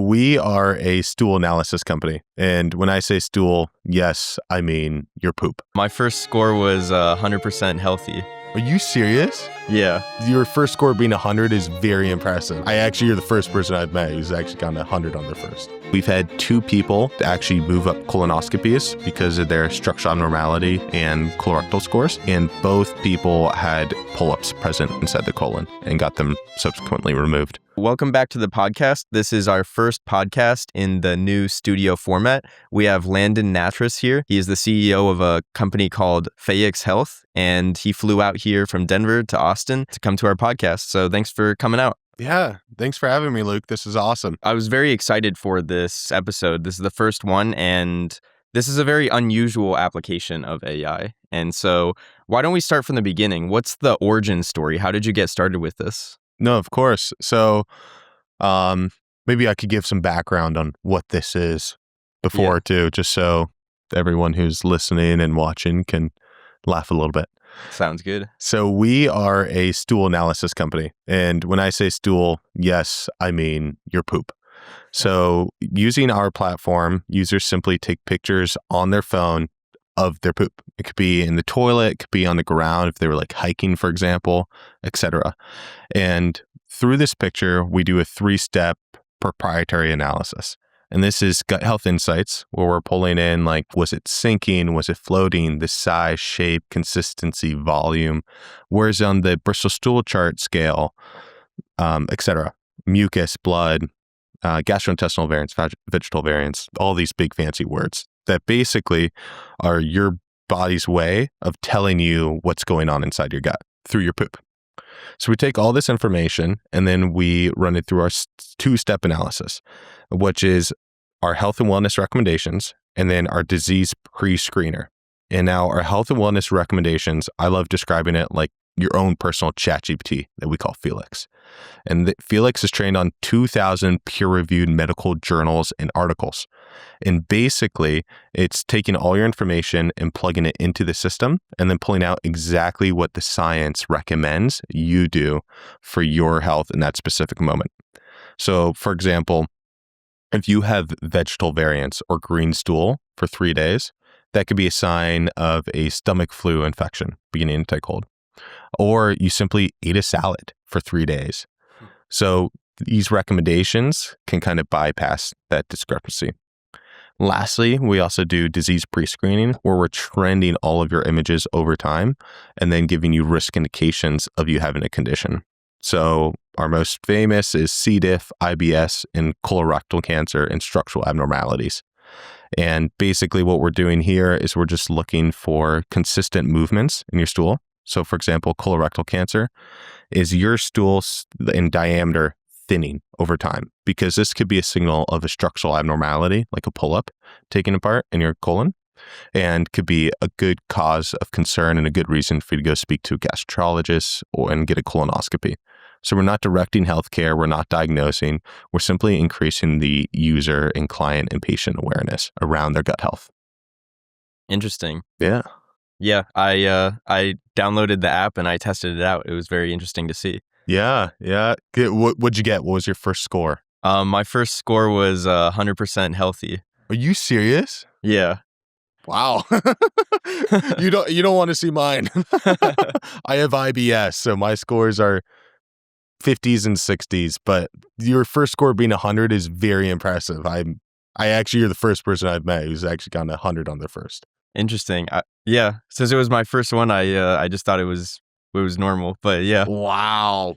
we are a stool analysis company. And when I say stool, yes, I mean your poop. My first score was 100% healthy. Are you serious? Yeah. Your first score being 100 is very impressive. You're the first person I've met who's actually gotten 100 on their first. We've had 2 people to actually move up colonoscopies because of their structural abnormality and colorectal scores. And both people had polyps present inside the colon and got them subsequently removed. Welcome back to the podcast. This is our first podcast in the new studio format. We have Landon Natras here. He is the CEO of a company called Faex Health, and he flew out here from Denver to Austin to come to our podcast. So thanks for coming out. Yeah, thanks for having me, Luke. This is awesome. I was very excited for this episode. This is the first one, and this is a very unusual application of AI. And so why don't we start from the beginning? What's the origin story? How did you get started with this? No, of course. So maybe I could give some background on what this is before too, just so everyone who's listening and watching can laugh a little bit. Sounds good. So we are a stool analysis company. And when I say stool, yes, I mean your poop. So using our platform, users simply take pictures on their phone of their poop. It could be in the toilet, it could be on the ground if they were like hiking, for example, etc. And through this picture, we do a 3-step proprietary analysis. And this is gut health insights where we're pulling in like, was it sinking? Was it floating? The size, shape, consistency, volume. Whereas on the Bristol stool chart scale, etc. Mucus, blood, gastrointestinal variants, vegetal variants, all these big fancy words that basically are your body's way of telling you what's going on inside your gut through your poop. So we take all this information and then we run it through our 2-step analysis, which is our health and wellness recommendations and then our disease pre-screener. And now our health and wellness recommendations, I love describing it like your own personal ChatGPT that we call Felix. And Felix is trained on 2,000 peer-reviewed medical journals and articles. And basically, it's taking all your information and plugging it into the system and then pulling out exactly what the science recommends you do for your health in that specific moment. So, for example, if you have vegetal variants or green stool for 3 days, that could be a sign of a stomach flu infection beginning to take hold. Or you simply ate a salad for 3 days. So these recommendations can kind of bypass that discrepancy. Lastly, we also do disease pre-screening where we're trending all of your images over time and then giving you risk indications of you having a condition. So our most famous is C. diff, IBS, and colorectal cancer and structural abnormalities. And basically what we're doing here is we're just looking for consistent movements in your stool. So for example, colorectal cancer is your stool in diameter thinning over time, because this could be a signal of a structural abnormality, like a pull-up taking apart in your colon, and could be a good cause of concern and a good reason for you to go speak to a gastrologist and get a colonoscopy. So we're not directing healthcare, we're not diagnosing, we're simply increasing the user and client and patient awareness around their gut health. Interesting. Yeah. Yeah, I downloaded the app and I tested it out. It was very interesting to see. Yeah. What'd you get? What was your first score? My first score was 100% healthy. Are you serious? Yeah. Wow. You don't want to see mine. I have IBS, so my scores are 50s and 60s, but your first score being 100 is very impressive. You're the first person I've met who's actually gotten 100 on their first. Interesting. Yeah, since it was my first one, I just thought it was normal, but yeah. Wow.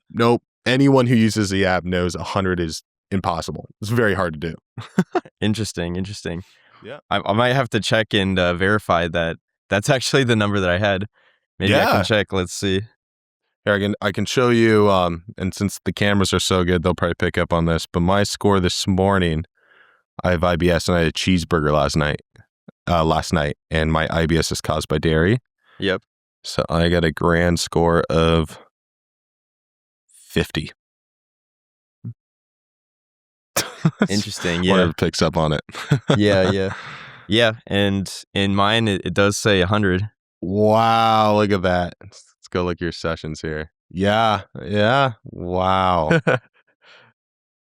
Nope. Anyone who uses the app knows 100 is impossible. It's very hard to do. Interesting. Yeah. I might have to check and verify that that's actually the number that I had. Maybe I can check. Let's see. Here, I can show you, and since the cameras are so good, they'll probably pick up on this, but my score this morning, I have IBS and I had a cheeseburger last night, and my IBS is caused by dairy. Yep. So I got a grand score of 50. Interesting. Yeah. Whatever picks up on it. Yeah. And in mine, it does say 100. Wow. Look at that. Let's go look at your sessions here. Yeah. Wow.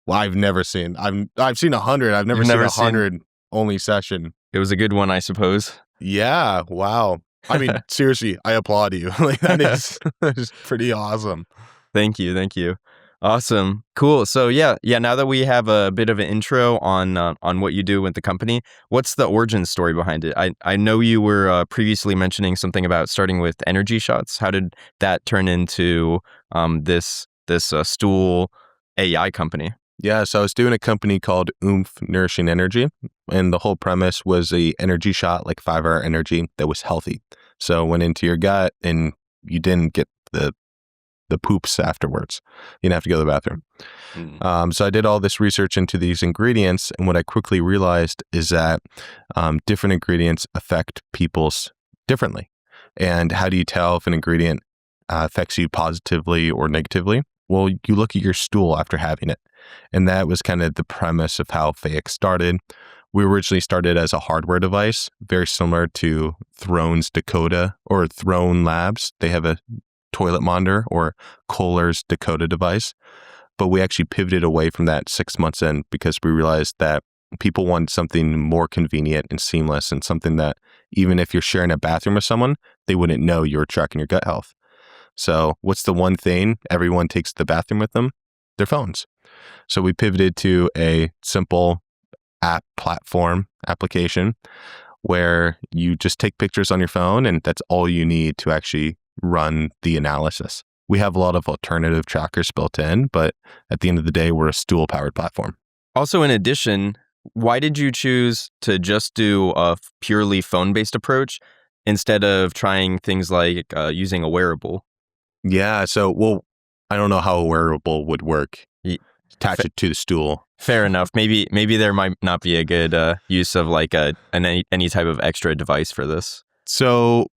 Well, I've seen 100. I've never You've seen never a seen- 100 only session. It was a good one, I suppose. Yeah. Wow. I mean, seriously, I applaud you. Like that is pretty awesome. Thank you. Thank you. Awesome. Cool. So yeah. Now that we have a bit of an intro on what you do with the company, what's the origin story behind it? I know you were previously mentioning something about starting with energy shots. How did that turn into this Stool AI company? Yeah, so I was doing a company called Oomph Nourishing Energy, and the whole premise was a energy shot, like 5-hour energy that was healthy. So it went into your gut, and you didn't get the poops afterwards. You didn't have to go to the bathroom. So I did all this research into these ingredients, and what I quickly realized is that different ingredients affect people's differently. And how do you tell if an ingredient affects you positively or negatively? Well, you look at your stool after having it. And that was kind of the premise of how Faex started. We originally started as a hardware device, very similar to Throne's Dakota or Throne Labs. They have a toilet monitor, or Kohler's Dakota device. But we actually pivoted away from that 6 months in because we realized that people wanted something more convenient and seamless, and something that even if you're sharing a bathroom with someone, they wouldn't know you were tracking your gut health. So what's the one thing everyone takes to the bathroom with them? Their phones. So we pivoted to a simple app platform application where you just take pictures on your phone, and that's all you need to actually run the analysis. We have a lot of alternative trackers built in, but at the end of the day, we're a stool-powered platform. Also, in addition, why did you choose to just do a purely phone-based approach instead of trying things like using a wearable? Yeah, so, well, I don't know how a wearable would work. Attach it to the stool. Fair enough. Maybe there might not be a good use of like any type of extra device for this. So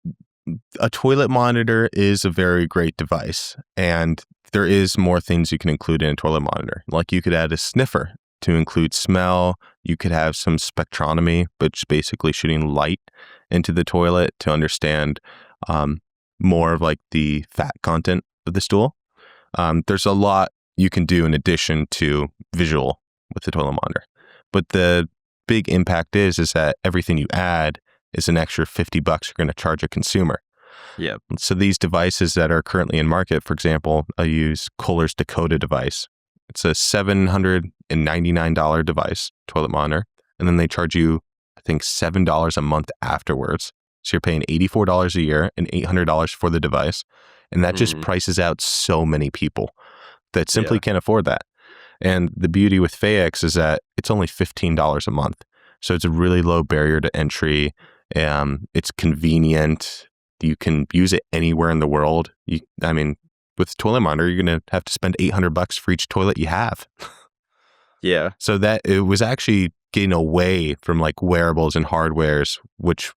a toilet monitor is a very great device, and there is more things you can include in a toilet monitor. Like you could add a sniffer to include smell. You could have some spectronomy, which is basically shooting light into the toilet to understand more of like the fat content of the stool. There's a lot you can do in addition to visual with the toilet monitor. But the big impact is that everything you add is an extra $50 you're going to charge a consumer. Yeah. So these devices that are currently in market, for example, I use Kohler's Dakota device. It's a $799 device, toilet monitor, and then they charge you, I think, $7 a month afterwards. So you're paying $84 a year and $800 for the device, and that just prices out so many people that simply can't afford that. And the beauty with Faex is that it's only $15 a month. So it's a really low barrier to entry. It's convenient. You can use it anywhere in the world. With toilet monitor, you're going to have to spend $800 for each toilet you have. Yeah. So that it was actually getting away from like wearables and hardwares, which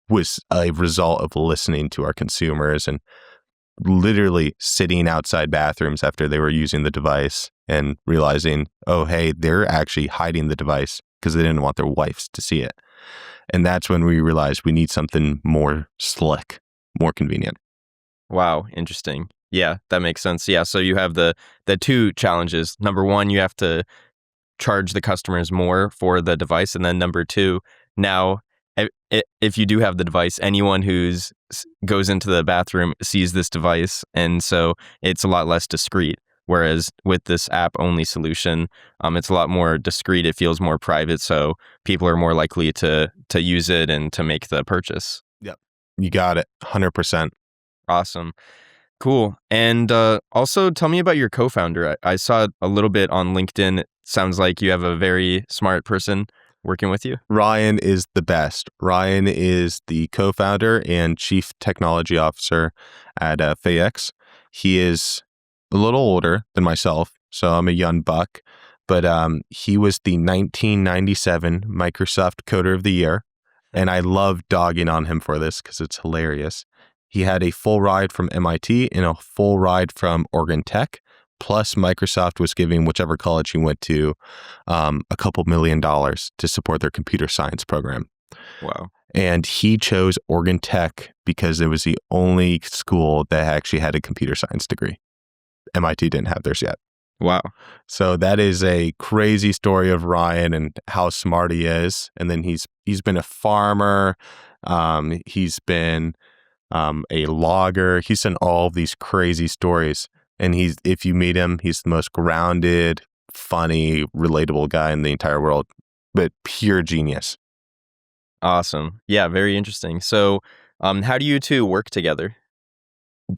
was a result of listening to our consumers and literally sitting outside bathrooms after they were using the device and realizing, oh, hey, they're actually hiding the device because they didn't want their wives to see it. And that's when we realized we need something more slick, more convenient. Wow. Interesting. Yeah, that makes sense. Yeah. So you have the two challenges. Number one, you have to charge the customers more for the device. And then number two, now, if you do have the device, anyone who's goes into the bathroom sees this device. And so it's a lot less discreet. Whereas with this app only solution, it's a lot more discreet. It feels more private. So people are more likely to use it and to make the purchase. Yep. You got it. 100%. Awesome. Cool. And also tell me about your co-founder. I saw a little bit on LinkedIn. It sounds like you have a very smart person working with you. Ryan is the best. Ryan is the co-founder and chief technology officer at Faex. He is a little older than myself, so I'm a young buck, but he was the 1997 Microsoft Coder of the Year, and I love dogging on him for this because it's hilarious. He had a full ride from MIT and a full ride from Oregon Tech, plus Microsoft was giving whichever college he went to a couple $1 million to support their computer science program. Wow. And he chose Oregon Tech because it was the only school that actually had a computer science degree. MIT didn't have theirs yet. Wow. So that is a crazy story of Ryan and how smart he is. And then he's been a farmer. He's been a logger. He's done all of these crazy stories. And if you meet him, he's the most grounded, funny, relatable guy in the entire world, but pure genius. Awesome. Yeah, very interesting. So, how do you two work together?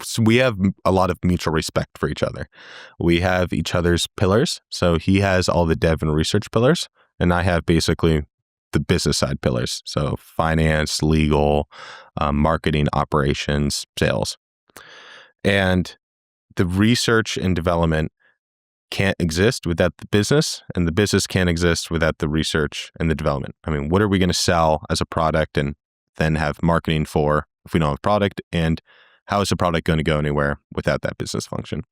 So we have a lot of mutual respect for each other. We have each other's pillars. So he has all the dev and research pillars, and I have basically the business side pillars. So finance, legal, marketing, operations, sales. And the research and development can't exist without the business, and the business can't exist without the research and the development. I mean, what are we going to sell as a product and then have marketing for if we don't have a product? And how is the product going to go anywhere without that business function?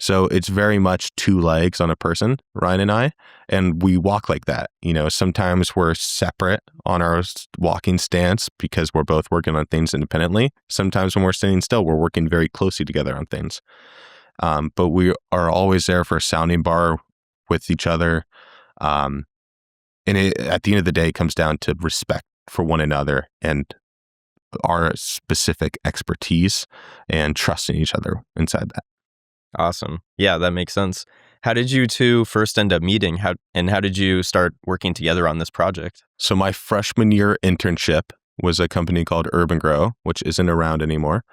So it's very much two legs on a person, Ryan and I, and we walk like that. Sometimes we're separate on our walking stance because we're both working on things independently. Sometimes when we're standing still, we're working very closely together on things. But we are always there for a sounding bar with each other. And at the end of the day, it comes down to respect for one another and our specific expertise and trusting each other inside that. Awesome. Yeah, that makes sense. How did you two first end up meeting? How did you start working together on this project? So my freshman year internship was a company called Urban Grow, which isn't around anymore.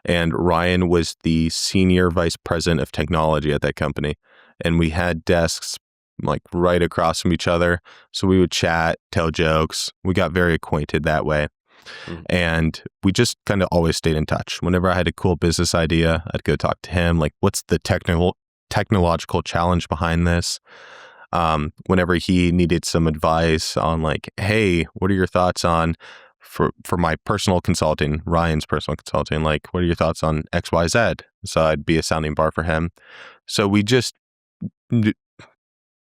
And Ryan was the senior vice president of technology at that company. And we had desks like right across from each other. So we would chat, tell jokes. We got very acquainted that way. And we just kind of always stayed in touch. Whenever I had a cool business idea, I'd go talk to him. Like, what's the technological challenge behind this? Whenever he needed some advice on like, hey, what are your thoughts on for my personal consulting, Ryan's personal consulting, like, what are your thoughts on XYZ? So I'd be a sounding bar for him. So we just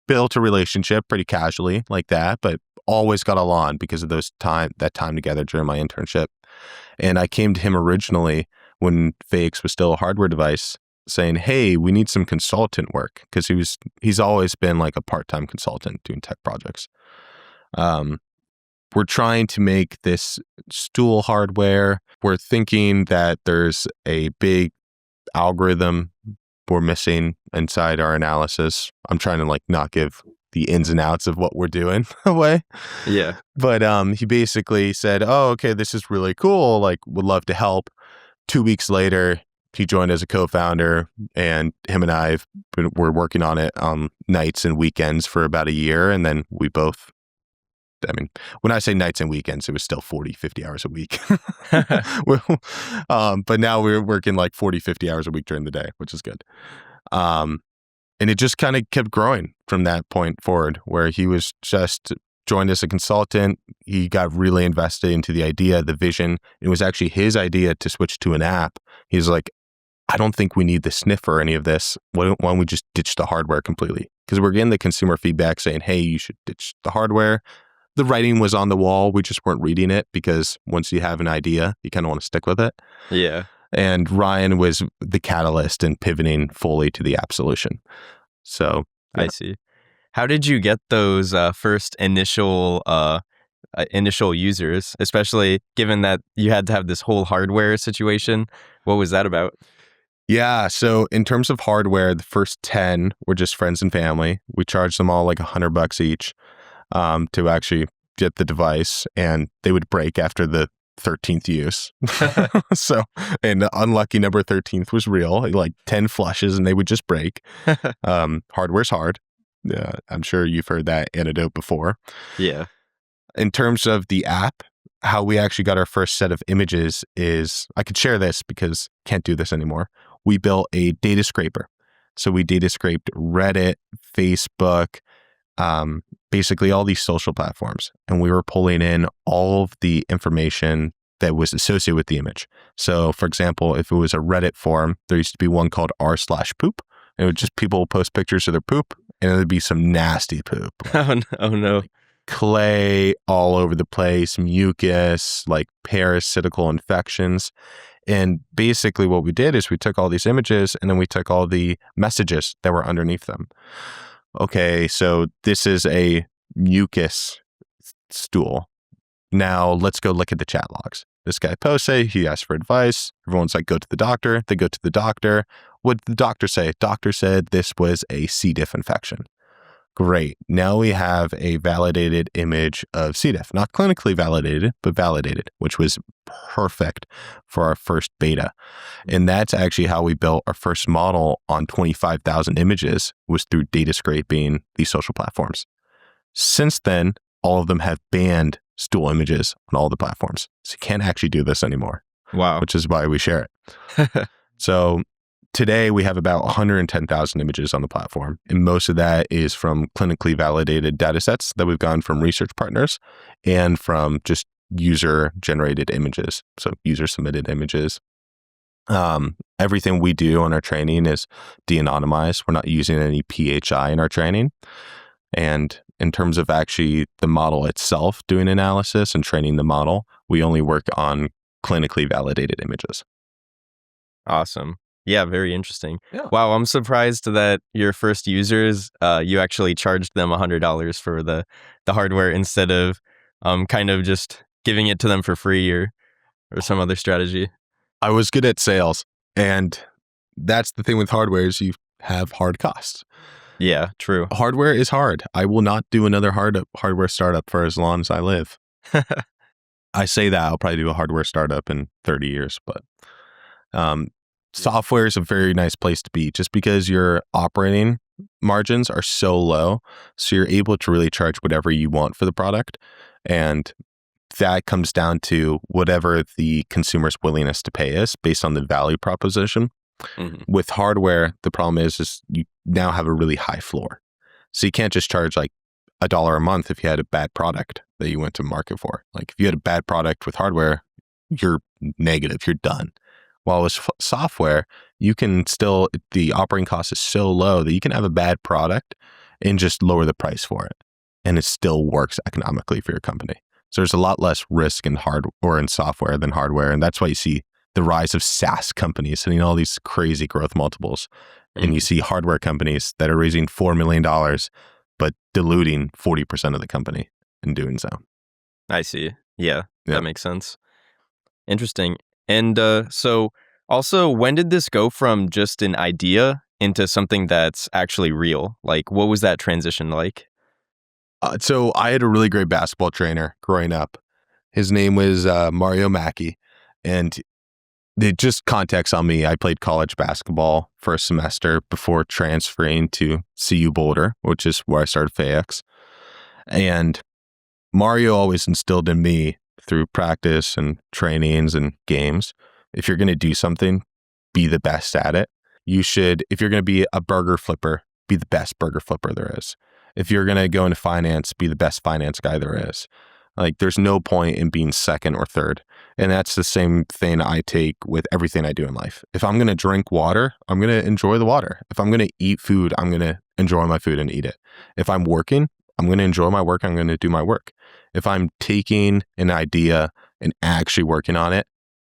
built a relationship pretty casually like that, but always got along because of that time together during my internship. And I came to him originally when Faex was still a hardware device saying, hey, we need some consultant work, because he's always been like a part-time consultant doing tech projects. We're trying to make this stool hardware. We're thinking that there's a big algorithm we're missing inside our analysis. I'm trying to like not give the ins and outs of what we're doing away. Yeah. But he basically said, oh, okay, this is really cool. Like, would love to help. 2 weeks later, he joined as a co-founder, and him and I were working on it nights and weekends for about a year. And then we both, I mean, when I say nights and weekends, it was still 40, 50 hours a week. But now we're working like 40, 50 hours a week during the day, which is good. And it just kind of kept growing from that point forward, where he was just joined as a consultant. He got really invested into the idea, the vision. It was actually his idea to switch to an app. He's like, I don't think we need the sniff or any of this. Why don't we just ditch the hardware completely? Because we're getting the consumer feedback saying, hey, you should ditch the hardware. The writing was on the wall. We just weren't reading it, because once you have an idea, you kind of want to stick with it. Yeah. And Ryan was the catalyst in pivoting fully to the app solution. So yeah. I see. How did you get those first initial users, especially given that you had to have this whole hardware situation? What was that about? Yeah. So in terms of hardware, the first 10 were just friends and family. We charged them all like $100 each to actually get the device, and they would break after the 13th use. So, and the unlucky number 13th was real, like 10 flushes and they would just break. Hardware's hard. Yeah, I'm sure you've heard that anecdote before. Yeah. In terms of the app, how we actually got our first set of images is, I could share this because can't do this anymore. We built a data scraper. So we data scraped Reddit, Facebook, basically all these social platforms. And we were pulling in all of the information that was associated with the image. So for example, if it was a Reddit forum, there used to be one called r/poop. It would just people post pictures of their poop, and it would be some nasty poop. Oh no. Clay all over the place, mucus, like parasitical infections. And basically what we did is we took all these images and then we took all the messages that were underneath them. Okay, so this is a mucus stool. Now let's go look at the chat logs. This guy posts it, he asks for advice. Everyone's like, go to the doctor. They go to the doctor. What did the doctor say? Doctor said this was a C. diff infection. Great. Now we have a validated image of C. diff. Not clinically validated, but validated, which was perfect for our first beta. And that's actually how we built our first model on 25,000 images, was through data scraping these social platforms. Since then, all of them have banned stool images on all the platforms. So you can't actually do this anymore. Wow. Which is why we share it. So today we have about 110,000 images on the platform. And most of that is from clinically validated datasets that we've gotten from research partners and from just user generated images. So user submitted images. Everything we do on our training is de-anonymized. We're not using any PHI in our training. And in terms of actually the model itself doing analysis and training the model, we only work on clinically validated images. Awesome. Yeah, very interesting. Yeah. Wow, I'm surprised that your first users, you actually charged them $100 for the hardware instead of kind of just giving it to them for free or some other strategy. I was good at sales, and that's the thing with hardware is you have hard costs. Yeah, true. Hardware is hard. I will not do another hardware startup for as long as I live. I say that I'll probably do a hardware startup in 30 years, but software is a very nice place to be just because your operating margins are so low. So you're able to really charge whatever you want for the product. And that comes down to whatever the consumer's willingness to pay is based on the value proposition. Mm-hmm. With hardware, the problem is you now have a really high floor. So you can't just charge like $1 a month if you had a bad product that you went to market for. Like if you had a bad product with hardware, you're negative, you're done. While with software, you can still, the operating cost is so low that you can have a bad product and just lower the price for it. And it still works economically for your company. So there's a lot less risk in in software than hardware. And that's why you see the rise of SaaS companies hitting all these crazy growth multiples. Mm-hmm. And you see hardware companies that are raising $4 million, but diluting 40% of the company in doing so. I see. Yeah, that makes sense. Interesting. And so also, when did this go from just an idea into something that's actually real? Like, what was that transition like? So I had a really great basketball trainer growing up. His name was Mario Mackey. And just context on me, I played college basketball for a semester before transferring to CU Boulder, which is where I started Faex. And Mario always instilled in me through practice and trainings and games, if you're going to do something, be the best at it. You should, if you're going to be a burger flipper, be the best burger flipper there is. If you're going to go into finance, be the best finance guy there is. Like there's no point in being second or third. And that's the same thing I take with everything I do in life. If I'm going to drink water, I'm going to enjoy the water. If I'm going to eat food, I'm going to enjoy my food and eat it. If I'm working, I'm going to enjoy my work. I'm going to do my work. If I'm taking an idea and actually working on it,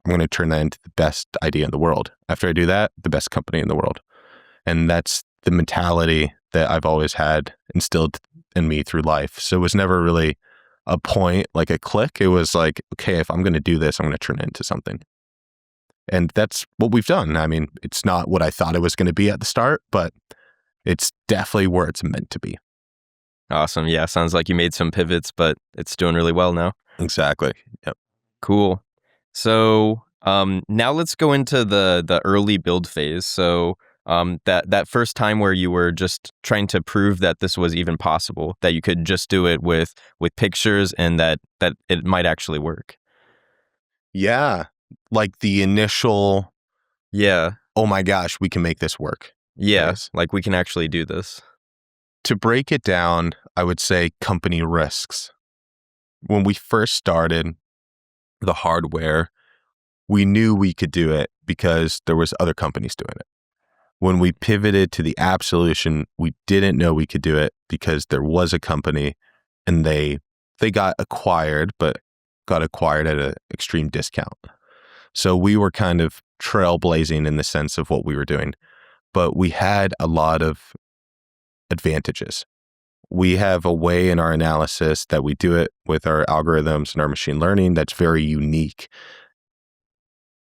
I'm going to turn that into the best idea in the world. After I do that, the best company in the world. And that's the mentality that I've always had instilled in me through life. So it was never really a point, like a click. It was like, okay, if I'm going to do this, I'm going to turn it into something. And that's what we've done. I mean, it's not what I thought it was going to be at the start, but it's definitely where it's meant to be. Awesome. Yeah, sounds like you made some pivots, but it's doing really well now. Exactly. Yep. Cool. So now let's go into the early build phase. So that first time where you were just trying to prove that this was even possible, that you could just do it with pictures and that it might actually work. Yeah. Like the initial, oh my gosh, we can make this work. Yeah, like we can actually do this. To break it down, I would say company risks. When we first started the hardware, we knew we could do it because there was other companies doing it. When we pivoted to the app solution, we didn't know we could do it because there was a company and they got acquired, but got acquired at an extreme discount. So we were kind of trailblazing in the sense of what we were doing, but we had a lot of advantages. We have a way in our analysis that we do it with our algorithms and our machine learning that's very unique.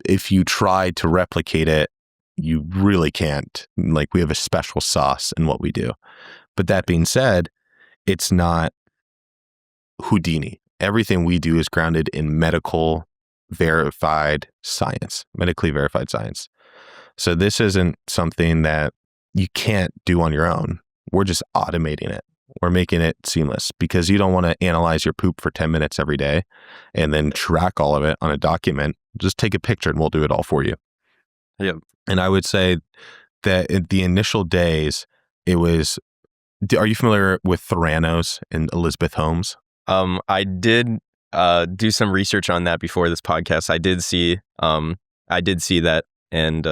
If you try to replicate it, you really can't. Like, we have a special sauce in what we do. But that being said, it's not Houdini. Everything we do is grounded in medically verified science. So this isn't something that you can't do on your own. We're just automating it. We're making it seamless because you don't want to analyze your poop for 10 minutes every day and then track all of it on a document. Just take a picture and we'll do it all for you. Yep. And I would say that in the initial days, it was, are you familiar with Theranos and Elizabeth Holmes? I did do some research on that before this podcast. I did see that, and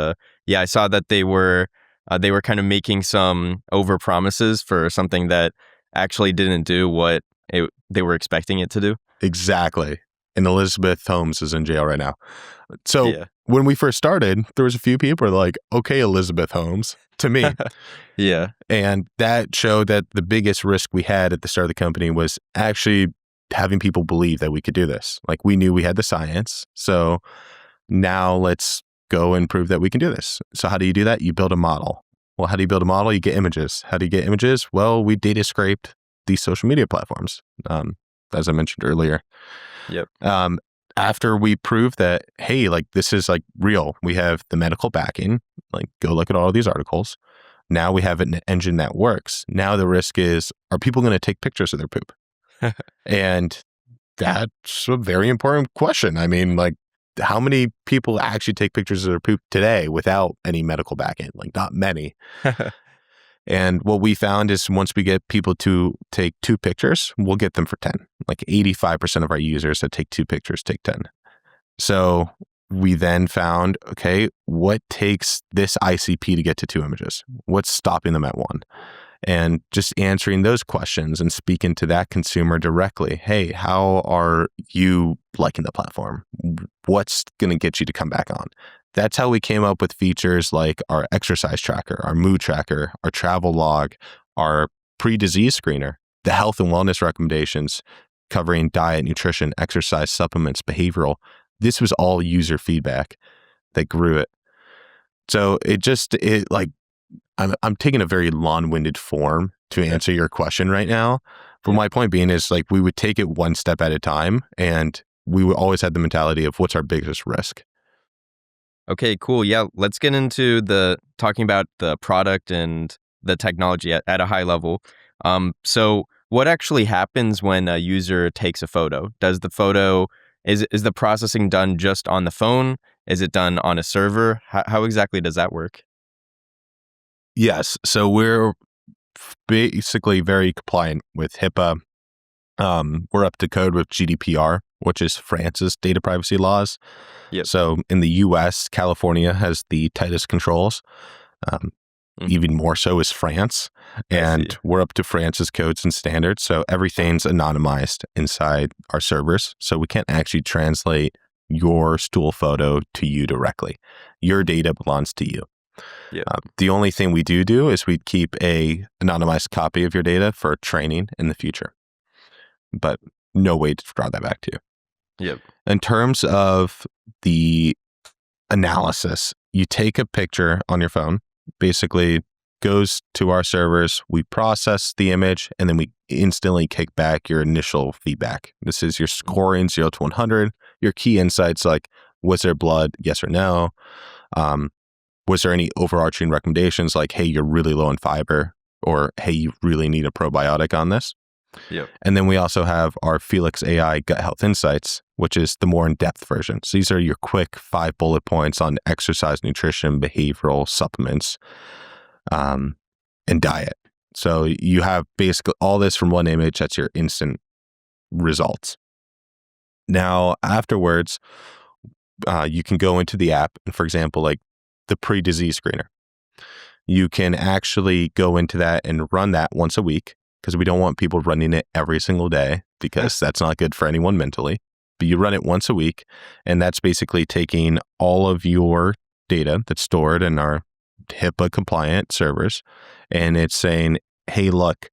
yeah, I saw that they were kind of making some over promises for something that actually didn't do what they were expecting it to do. Exactly. And Elizabeth Holmes is in jail right now. So when we first started, there was a few people who were like, okay, Elizabeth Holmes, to me. Yeah. And that showed that the biggest risk we had at the start of the company was actually having people believe that we could do this. Like, we knew we had the science. So now let's go and prove that we can do this. So how do you do that? You build a model. Well, how do you build a model? You get images. How do you get images? Well, we data scraped these social media platforms, as I mentioned earlier. Yep. After we proved that, hey, like, this is like real, we have the medical backing, like, go look at all of these articles. Now we have an engine that works. Now the risk is, are people going to take pictures of their poop? And that's a very important question. I mean, like, how many people actually take pictures of their poop today without any medical backing? Like, not many. And what we found is once we get people to take 2 pictures, we'll get them for 10. Like 85% of our users that take 2 pictures take 10. So we then found, okay, what takes this ICP to get to 2 images? What's stopping them at 1? And just answering those questions and speaking to that consumer directly. Hey, how are you liking the platform? What's going to get you to come back on? That's how we came up with features like our exercise tracker, our mood tracker, our travel log, our pre-disease screener, the health and wellness recommendations covering diet, nutrition, exercise, supplements, behavioral. This was all user feedback that grew it. So I'm taking a very long-winded form to answer your question right now. But my point being is, like, we would take it one step at a time, and we would always have the mentality of what's our biggest risk. Okay, cool. Yeah, let's get into talking about the product and the technology at a high level. So what actually happens when a user takes a photo? Is the processing done just on the phone? Is it done on a server? How exactly does that work? Yes. So we're basically very compliant with HIPAA. We're up to code with GDPR, which is France's data privacy laws. Yep. So in the US, California has the tightest controls. Even more so is France. And we're up to France's codes and standards. So everything's anonymized inside our servers. So we can't actually translate your stool photo to you directly. Your data belongs to you. Yep. The only thing we do is we keep a anonymized copy of your data for training in the future. But no way to draw that back to you. Yep. In terms of the analysis, you take a picture on your phone, basically goes to our servers, we process the image, and then we instantly kick back your initial feedback. This is your scoring 0 to 100, your key insights like, was there blood, yes or no? Was there any overarching recommendations like, hey, you're really low in fiber, or hey, you really need a probiotic on this? Yep. And then we also have our Felix AI Gut Health Insights, which is the more in-depth version. So these are your quick 5 bullet points on exercise, nutrition, behavioral, supplements, and diet. So you have basically all this from one image. That's your instant results. Now, afterwards, you can go into the app and, for example, like the pre-disease screener, you can actually go into that and run that once a week, because we don't want people running it every single day, because that's not good for anyone mentally. but you run it once a week. And that's basically taking all of your data that's stored in our HIPAA compliant servers. And it's saying, hey, look,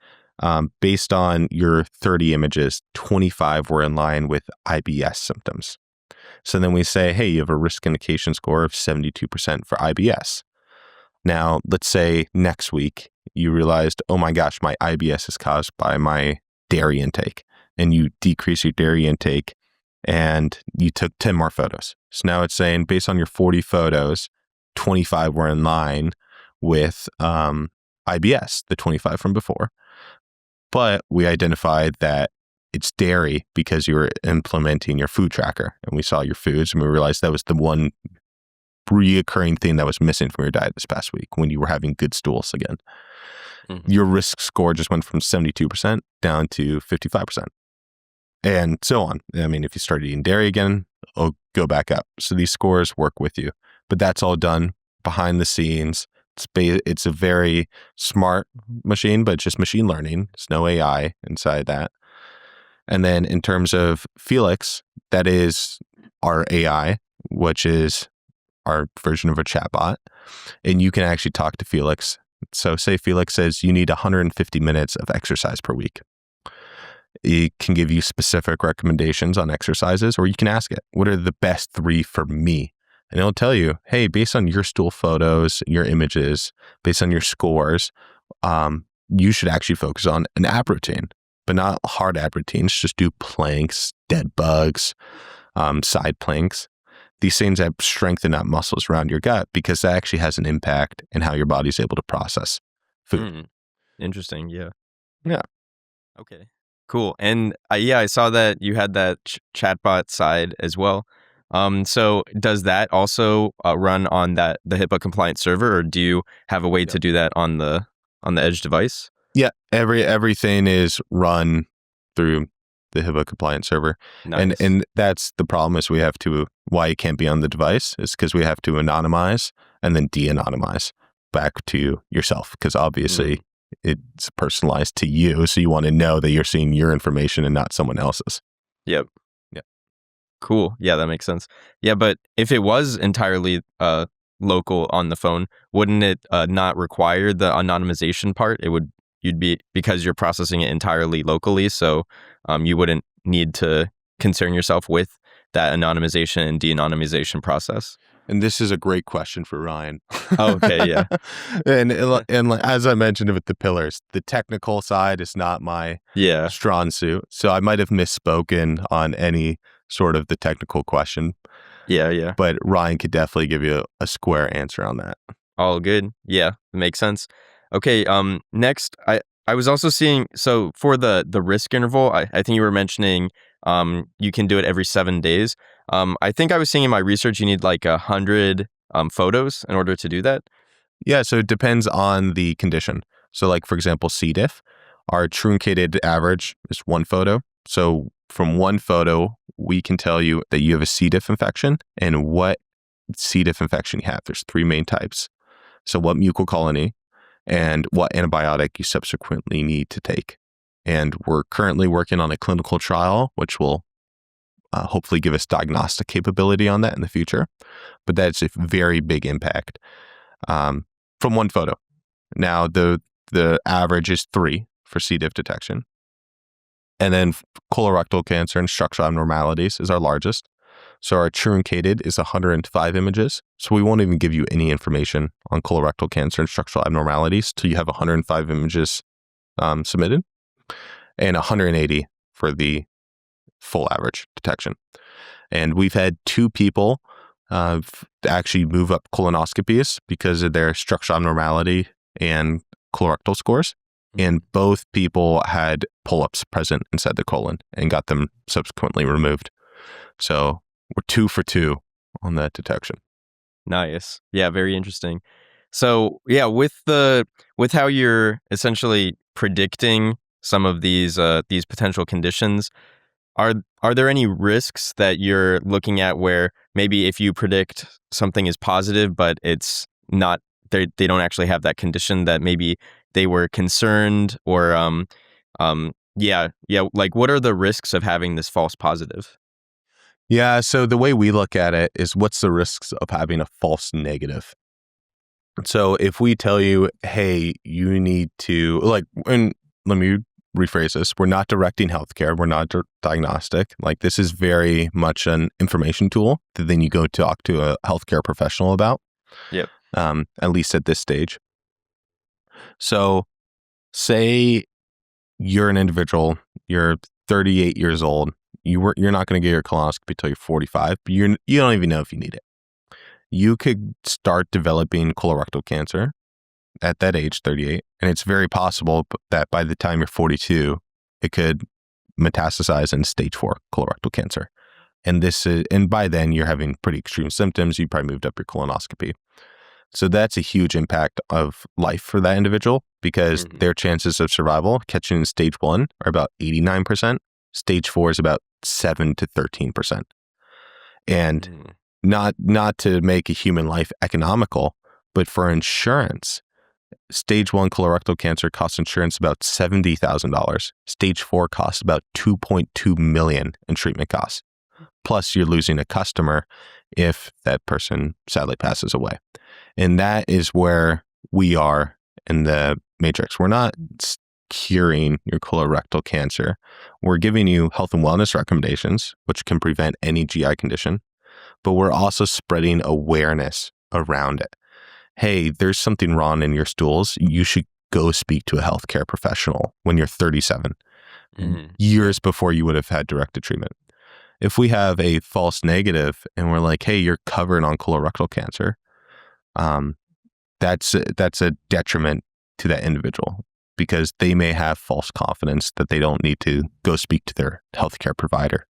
based on your 30 images, 25 were in line with IBS symptoms. So then we say, hey, you have a risk indication score of 72% for IBS. Now, let's say next week you realized, oh my gosh, my IBS is caused by my dairy intake, and you decrease your dairy intake and you took 10 more photos. So now it's saying based on your 40 photos, 25 were in line with IBS, the 25 from before. But we identified that it's dairy because you were implementing your food tracker, and we saw your foods, and we realized that was the one reoccurring thing that was missing from your diet this past week when you were having good stools again. Your risk score just went from 72% down to 55%, and so on. I mean, if you start eating dairy again, it'll go back up. So these scores work with you, but that's all done behind the scenes. It's a very smart machine, but it's just machine learning. There's no AI inside that. And then in terms of Felix, that is our AI, which is our version of a chatbot. And you can actually talk to Felix. So say Felix says you need 150 minutes of exercise per week. It can give you specific recommendations on exercises, or you can ask it, what are the best 3 for me? And it'll tell you, hey, based on your stool photos, your images, based on your scores, you should actually focus on an ab routine, but not hard ab routines. Just do planks, dead bugs, side planks. These things that strengthen that muscles around your gut, because that actually has an impact in how your body's able to process food. Interesting. Yeah. Yeah. Okay. Cool. And I saw that you had that chatbot side as well. So does that also run on the HIPAA compliant server, or do you have a way to do that on the edge device? Yeah, everything is run through the HIPAA compliant server. Nice. And that's the problem, is why it can't be on the device is because we have to anonymize and then de-anonymize back to yourself, because obviously it's personalized to you. So you want to know that you're seeing your information and not someone else's. Yep. Yeah. Cool. Yeah, that makes sense. Yeah, but if it was entirely local on the phone, wouldn't it not require the anonymization part? Because you're processing it entirely locally, so you wouldn't need to concern yourself with that anonymization and de-anonymization process. And this is a great question for Ryan. Oh, okay, yeah. and as I mentioned with the pillars, the technical side is not my strong suit. So I might have misspoken on any sort of the technical question. Yeah. But Ryan could definitely give you a square answer on that. All good. Yeah, it makes sense. Okay, next, I was also seeing, so for the risk interval, I think you were mentioning you can do it every 7 days. I think I was seeing in my research you need like 100 photos in order to do that. Yeah, so it depends on the condition. So like, for example, C. diff, our truncated average is 1 photo. So from 1 photo, we can tell you that you have a C. diff infection and what C. diff infection you have. There's 3 main types. So what mucal colony and what antibiotic you subsequently need to take. And we're currently working on a clinical trial, which will hopefully give us diagnostic capability on that in the future. But that's a very big impact from 1 photo. Now, the average is 3 for C. diff detection. And then colorectal cancer and structural abnormalities is our largest. So our truncated is 105 images. So we won't even give you any information on colorectal cancer and structural abnormalities till you have 105 images submitted, and 180 for the full average detection. And we've had 2 people actually move up colonoscopies because of their structural abnormality and colorectal scores. And both people had polyps present inside the colon and got them subsequently removed. So we're 2 for 2 on that detection. Nice. Yeah, very interesting. So yeah, with how you're essentially predicting some of these potential conditions, are there any risks that you're looking at where maybe if you predict something is positive but it's not, they don't actually have that condition, that maybe they were concerned, or like what are the risks of having this false positive? Yeah. So the way we look at it is what's the risks of having a false negative? So if we tell you, hey, you need to and let me rephrase this. We're not directing healthcare. We're not diagnostic. Like this is very much an information tool that then you go talk to a healthcare professional about, Yep. at least at this stage. So say you're an individual, you're 38 years old, you're not going to get your colonoscopy until you're 45, but you don't even know if you need it. You could start developing colorectal cancer at that age, 38, and it's very possible that by the time you're 42, it could metastasize in stage 4 colorectal cancer. And by then you're having pretty extreme symptoms. You probably moved up your colonoscopy. So that's a huge impact of life for that individual because their chances of survival catching in stage 1 are about 89%. Stage 4 is about 7 to 13%. And not to make a human life economical, but for insurance, stage 1 colorectal cancer costs insurance about $70,000. Stage 4 costs about $2.2 million in treatment costs. Plus, you're losing a customer if that person sadly passes away. And that is where we are in the matrix. We're not curing your colorectal cancer. We're giving you health and wellness recommendations, which can prevent any GI condition, but we're also spreading awareness around it. Hey, there's something wrong in your stools. You should go speak to a healthcare professional when you're 37, years before you would have had directed treatment. If we have a false negative and we're like, hey, you're covered on colorectal cancer, that's a detriment to that individual because they may have false confidence that they don't need to go speak to their healthcare provider.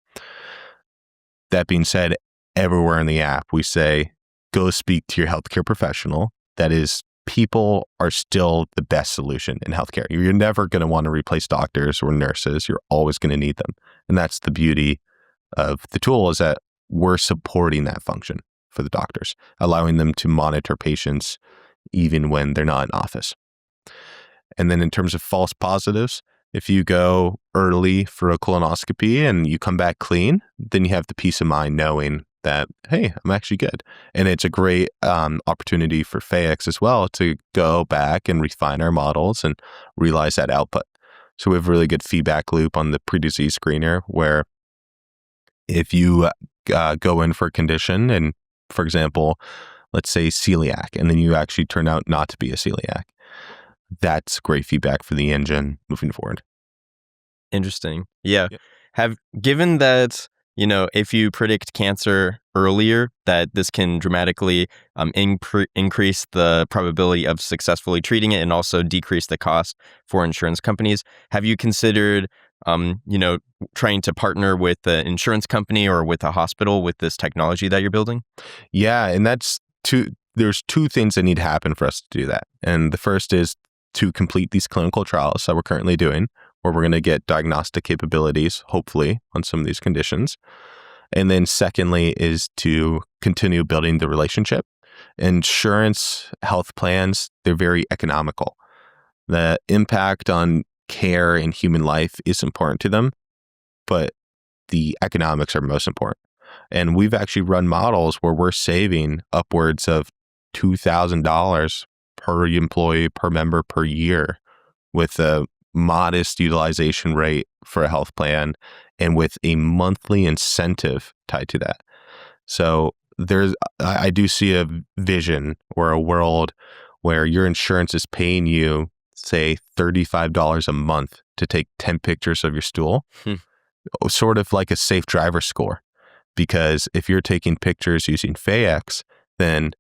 That being said, everywhere in the app, we say, go speak to your healthcare professional. That is, people are still the best solution in healthcare. You're never going to want to replace doctors or nurses. You're always going to need them. And that's the beauty of the tool, is that we're supporting that function for the doctors, allowing them to monitor patients even when they're not in office. And then in terms of false positives, if you go early for a colonoscopy and you come back clean, then you have the peace of mind knowing that, hey, I'm actually good. And it's a great opportunity for Faex as well to go back and refine our models and realize that output. So we have a really good feedback loop on the pre-disease screener where if you go in for a condition and, for example, let's say celiac, and then you actually turn out not to be a celiac, that's great feedback for the engine moving forward. Interesting. Yeah. Yep. Given that, if you predict cancer earlier, that this can dramatically increase the probability of successfully treating it and also decrease the cost for insurance companies. Have you considered, trying to partner with an insurance company or with a hospital with this technology that you're building? Yeah, and there's two things that need to happen for us to do that. And the first is to complete these clinical trials that we're currently doing, where we're going to get diagnostic capabilities, hopefully, on some of these conditions. And then secondly is to continue building the relationship. Insurance health plans, they're very economical. The impact on care and human life is important to them, but the economics are most important. And we've actually run models where we're saving upwards of $2,000 per employee, per member, per year, with a modest utilization rate for a health plan and with a monthly incentive tied to that. So I do see a vision or a world where your insurance is paying you, say, $35 a month to take 10 pictures of your stool, sort of like a safe driver score. Because if you're taking pictures using Faex, then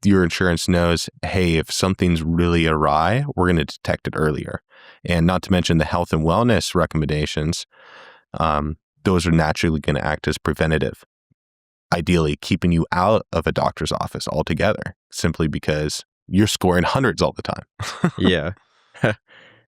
your insurance knows, hey, if something's really awry, we're going to detect it earlier. And not to mention the health and wellness recommendations, those are naturally going to act as preventative, ideally keeping you out of a doctor's office altogether, simply because you're scoring hundreds all the time. Yeah,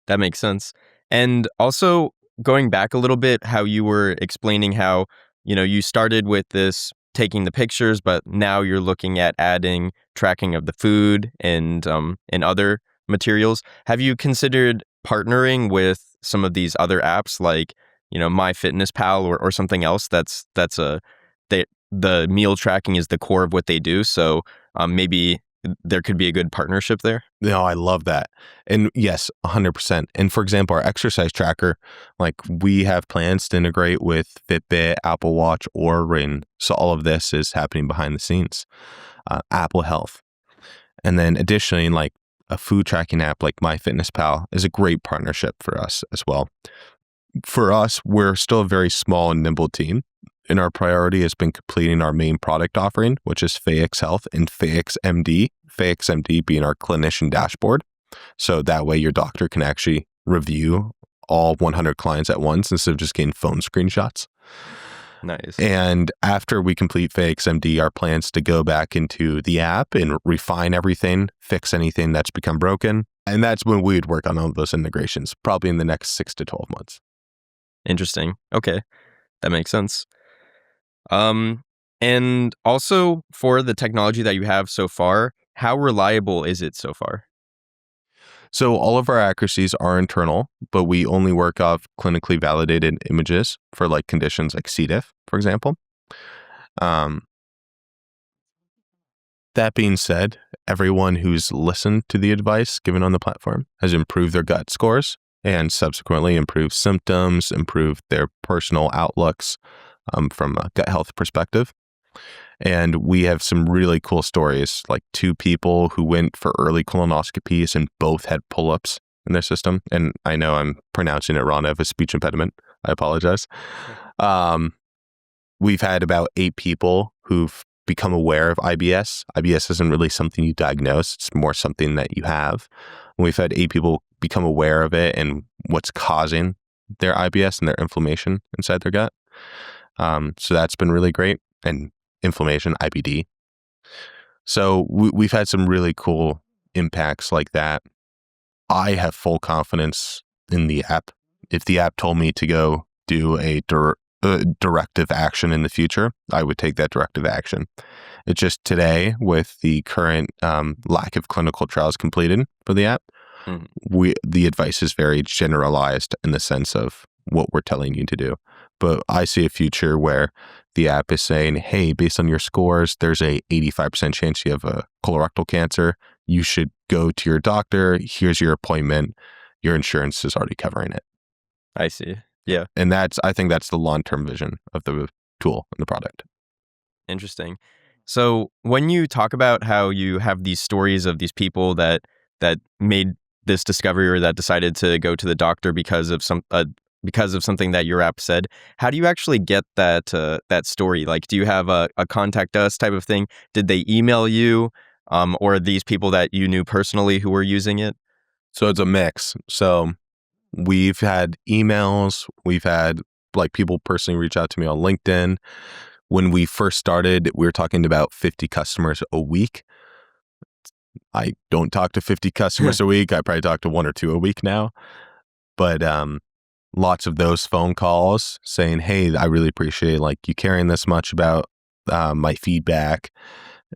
that makes sense. And also, going back a little bit, how you were explaining how, you started with this taking the pictures, but now you're looking at adding tracking of the food and other materials. Have you considered partnering with some of these other apps like, MyFitnessPal or something else that's the meal tracking is the core of what they do. So maybe there could be a good partnership there. No, I love that. And yes, 100%. And for example, our exercise tracker, like we have plans to integrate with Fitbit, Apple Watch, or Ring. So all of this is happening behind the scenes. Apple Health. And then additionally, like a food tracking app like MyFitnessPal is a great partnership for us as well. For us, we're still a very small and nimble team. And our priority has been completing our main product offering, which is Faex Health and Faex MD. Faex MD being our clinician dashboard. So that way your doctor can actually review all 100 clients at once instead of just getting phone screenshots. Nice. And after we complete Faex MD, our plans to go back into the app and refine everything, fix anything that's become broken. And that's when we would work on all of those integrations, probably in the next 6 to 12 months. Interesting. Okay. That makes sense. And also for the technology that you have so far, how reliable is it so far? So all of our accuracies are internal, but we only work off clinically validated images for like conditions like C. diff, for example. That being said, everyone who's listened to the advice given on the platform has improved their gut scores and subsequently improved symptoms, improved their personal outlooks from a gut health perspective. And we have some really cool stories, like 2 people who went for early colonoscopies and both had pull-ups in their system. And I know I'm pronouncing it wrong. I have a speech impediment. I apologize. We've had about 8 people who've become aware of IBS. IBS isn't really something you diagnose. It's more something that you have. We've had 8 people become aware of it and what's causing their IBS and their inflammation inside their gut. So that's been really great. And inflammation, IBD. So we've had some really cool impacts like that. I have full confidence in the app. If the app told me to go do a directive action in the future, I would take that directive action. It's just today, with the current lack of clinical trials completed for the app, the advice is very generalized in the sense of what we're telling you to do. But I see a future where the app is saying, hey, based on your scores, there's a 85% chance you have a colorectal cancer. You should go to your doctor. Here's your appointment. Your insurance is already covering it. I see. Yeah. And I think that's the long-term vision of the tool and the product. Interesting. So when you talk about how you have these stories of these people that made this discovery or that decided to go to the doctor because of something that your app said, how do you actually get that story? Like, do you have a contact us type of thing? Did they email you, or are these people that you knew personally who were using it? So it's a mix. So we've had emails, we've had like people personally reach out to me on LinkedIn. When we first started, we were talking about 50 customers a week. I don't talk to 50 customers a week. I probably talk to 1 or 2 a week now. But lots of those phone calls saying, hey, I really appreciate like you caring this much about my feedback.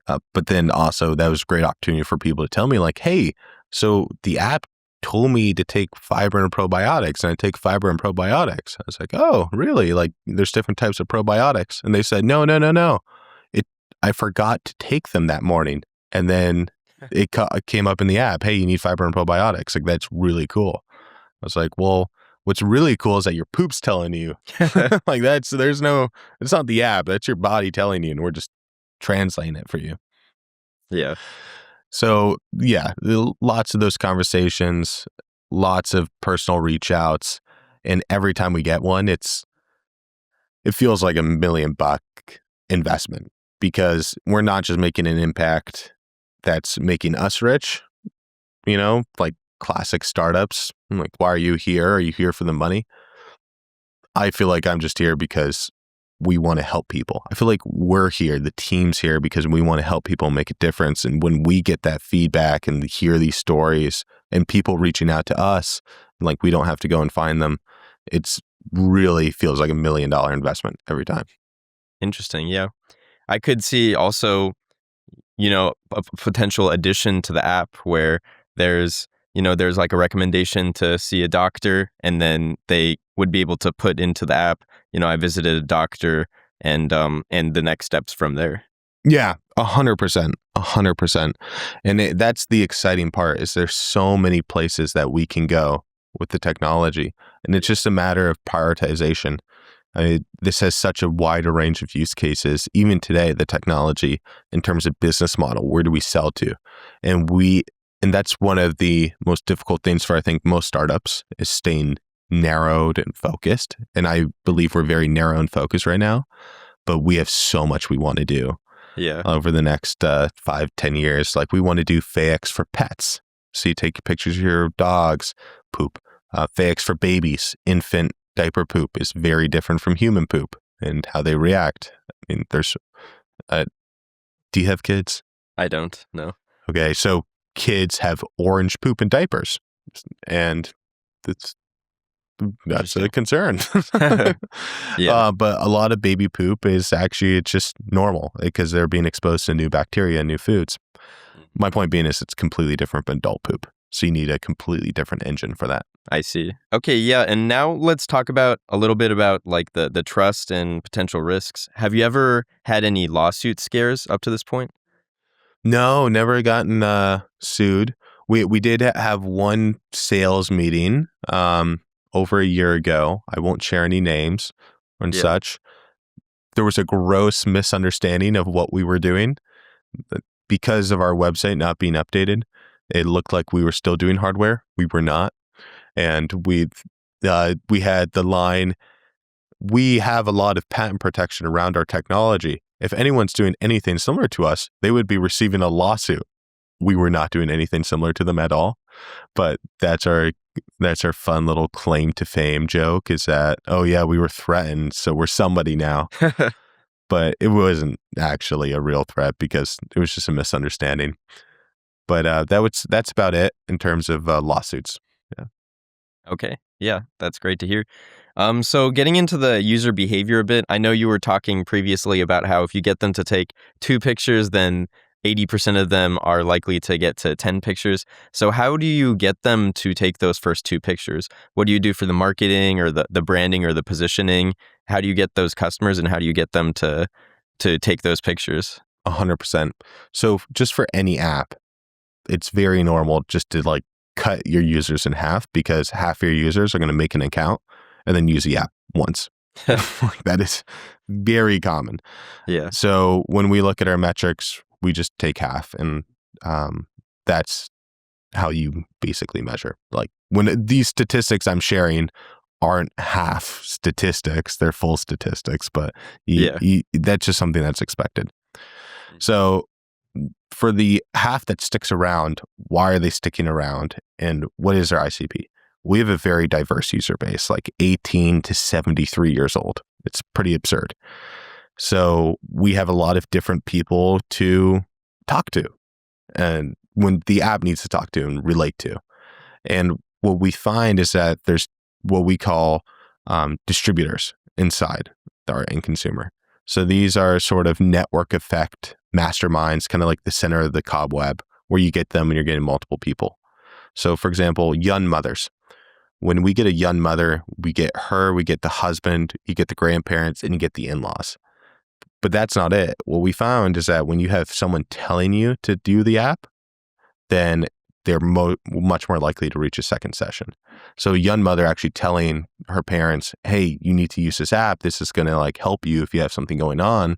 But then also that was a great opportunity for people to tell me like, hey, so the app told me to take fiber and probiotics, and I take fiber and probiotics. I was like, oh, really? Like there's different types of probiotics. And they said, no. I forgot to take them that morning. And then it came up in the app, hey, you need fiber and probiotics. Like that's really cool. I was like, well, what's really cool is that your poop's telling you. Like it's not the app, that's your body telling you, and we're just translating it for you. Yeah. So yeah, lots of those conversations, lots of personal reach outs. And every time we get one, it feels like $1 million investment, because we're not just making an impact that's making us rich, like classic startups. I'm like, why are you here? Are you here for the money? I feel like I'm just here because we want to help people. I feel like we're here, the team's here, because we want to help people make a difference. And when we get that feedback and hear these stories and people reaching out to us, like we don't have to go and find them, it's really feels like $1 million investment every time. Interesting. Yeah. I could see also, a potential addition to the app where there's like a recommendation to see a doctor, and then they would be able to put into the app, I visited a doctor and the next steps from there. Yeah, 100%, 100%. And that's the exciting part is there's so many places that we can go with the technology. And it's just a matter of prioritization. I mean, this has such a wider range of use cases. Even today, the technology in terms of business model, where do we sell to? And that's one of the most difficult things for, I think, most startups is staying narrowed and focused. And I believe we're very narrow and focused right now, but we have so much we want to do over the next 5-10 years. Like we want to do Faex for pets. So you take pictures of your dog's poop. Faex for babies, infant diaper poop is very different from human poop and how they react. I mean, there's, do you have kids? I don't, no. Okay, so kids have orange poop in diapers, and that's a concern. Yeah. But a lot of baby poop is actually, it's just normal because they're being exposed to new bacteria and new foods. My point being is it's completely different from adult poop. So you need a completely different engine for that. I see. Okay, yeah. And now let's talk about a little bit about like the trust and potential risks. Have you ever had any lawsuit scares up to this point? No, never gotten sued. We did have one sales meeting over a year ago. I won't share any names and such. There was a gross misunderstanding of what we were doing. Because of our website not being updated, it looked like we were still doing hardware. We were not. And we had the line, we have a lot of patent protection around our technology. If anyone's doing anything similar to us, they would be receiving a lawsuit. We were not doing anything similar to them at all. But that's our fun little claim to fame joke is that, oh yeah, we were threatened, so we're somebody now. But it wasn't actually a real threat because it was just a misunderstanding. But that's about it in terms of lawsuits. Yeah. Okay. Yeah, that's great to hear. So getting into the user behavior a bit, I know you were talking previously about how if you get them to take 2 pictures, then 80% of them are likely to get to 10 pictures. So how do you get them to take those first 2 pictures? What do you do for the marketing or the branding or the positioning? How do you get those customers and how do you get them to take those pictures? 100%. So just for any app, it's very normal just to like cut your users in half because half of your users are going to make an account and then use the app once. That is very common. Yeah. So when we look at our metrics, we just take half, and that's how you basically measure. Like when these statistics I'm sharing aren't half statistics, they're full statistics, but that's just something that's expected. So for the half that sticks around, why are they sticking around and what is their ICP? We have a very diverse user base, like 18 to 73 years old. It's pretty absurd. So we have a lot of different people to talk to and when the app needs to talk to and relate to. And what we find is that there's what we call distributors inside our end consumer. So these are sort of network effect masterminds, kind of like the center of the cobweb, where you get them and you're getting multiple people. So for example, young mothers. When we get a young mother, we get her, we get the husband, you get the grandparents, and you get the in-laws. But that's not it. What we found is that when you have someone telling you to do the app, then they're much more likely to reach a second session. So a young mother actually telling her parents, hey, you need to use this app. This is going to like help you if you have something going on.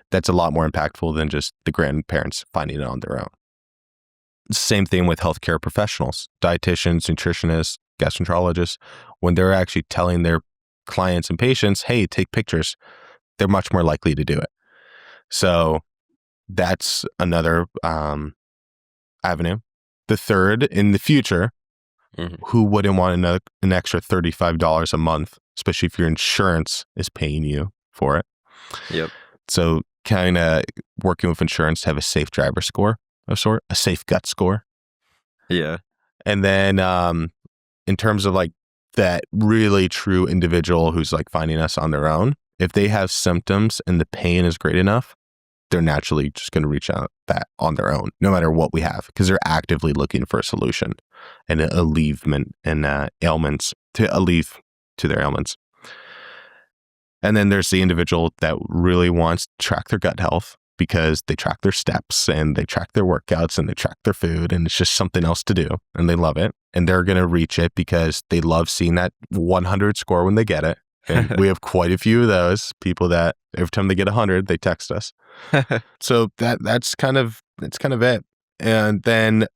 That's a lot more impactful than just the grandparents finding it on their own. Same thing with healthcare professionals, dietitians, nutritionists, gastroenterologists. When they're actually telling their clients and patients, hey, take pictures, they're much more likely to do it. So that's another avenue. The third, in the future, who wouldn't want an extra $35 a month, especially if your insurance is paying you for it? Yep. So kind of working with insurance to have a safe driver score of sort, a safe gut score. Yeah. And then in terms of like that really true individual who's like finding us on their own, if they have symptoms and the pain is great enough, they're naturally just going to reach out that on their own, no matter what we have, because they're actively looking for a solution and an alleviation and ailments to alleviate to their ailments. And then there's the individual that really wants to track their gut health because they track their steps and they track their workouts and they track their food, and it's just something else to do and they love it. And they're going to reach it because they love seeing that 100 score when they get it. And we have quite a few of those people that every time they get 100, they text us. So that's kind of it. And then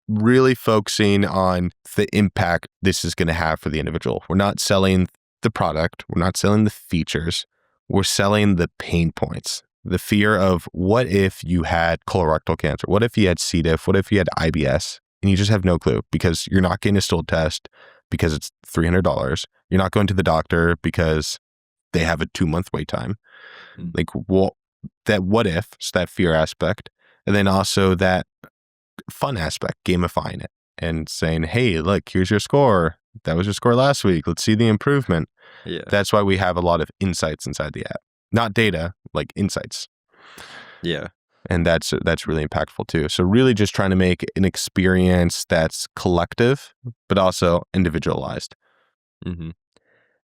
really focusing on the impact this is going to have for the individual. We're not selling the product. We're not selling the features. We're selling the pain points. The fear of what if you had colorectal cancer? What if you had C. diff? What if you had IBS? And you just have no clue because you're not getting a stool test because it's $300. You're not going to the doctor because they have a 2-month wait time. Like, well, that what if, so that fear aspect. And then also that fun aspect, gamifying it and saying, hey, look, here's your score. That was your score last week. Let's see the improvement. Yeah. That's why we have a lot of insights inside the app. Not data, like insights. Yeah. And that's really impactful too. So really just trying to make an experience that's collective, but also individualized. Mm-hmm.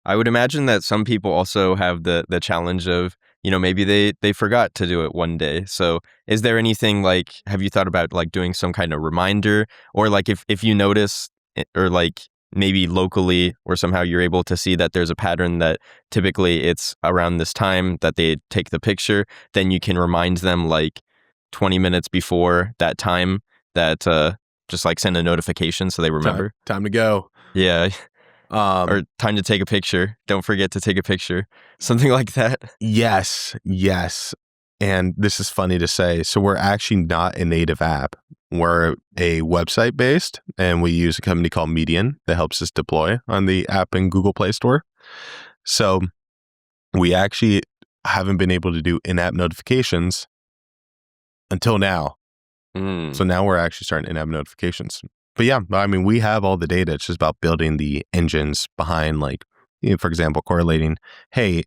I would imagine that some people also have the challenge of, maybe they forgot to do it one day. So is there anything like, have you thought about like doing some kind of reminder, or like if you notice or like maybe locally or somehow you're able to see that there's a pattern that typically it's around this time that they take the picture, then you can remind them like 20 minutes before that time that just like send a notification so they remember. Time to go. Yeah. Or time to take a picture. Don't forget to take a picture. Something like that. Yes. And this is funny to say. So we're actually not a native app. We're a website based, and we use a company called Median that helps us deploy on the app in Google Play Store. So we actually haven't been able to do in-app notifications until now. So now we're actually starting in-app notifications. But yeah, I mean, we have all the data. It's just about building the engines behind, like, for example, correlating, hey,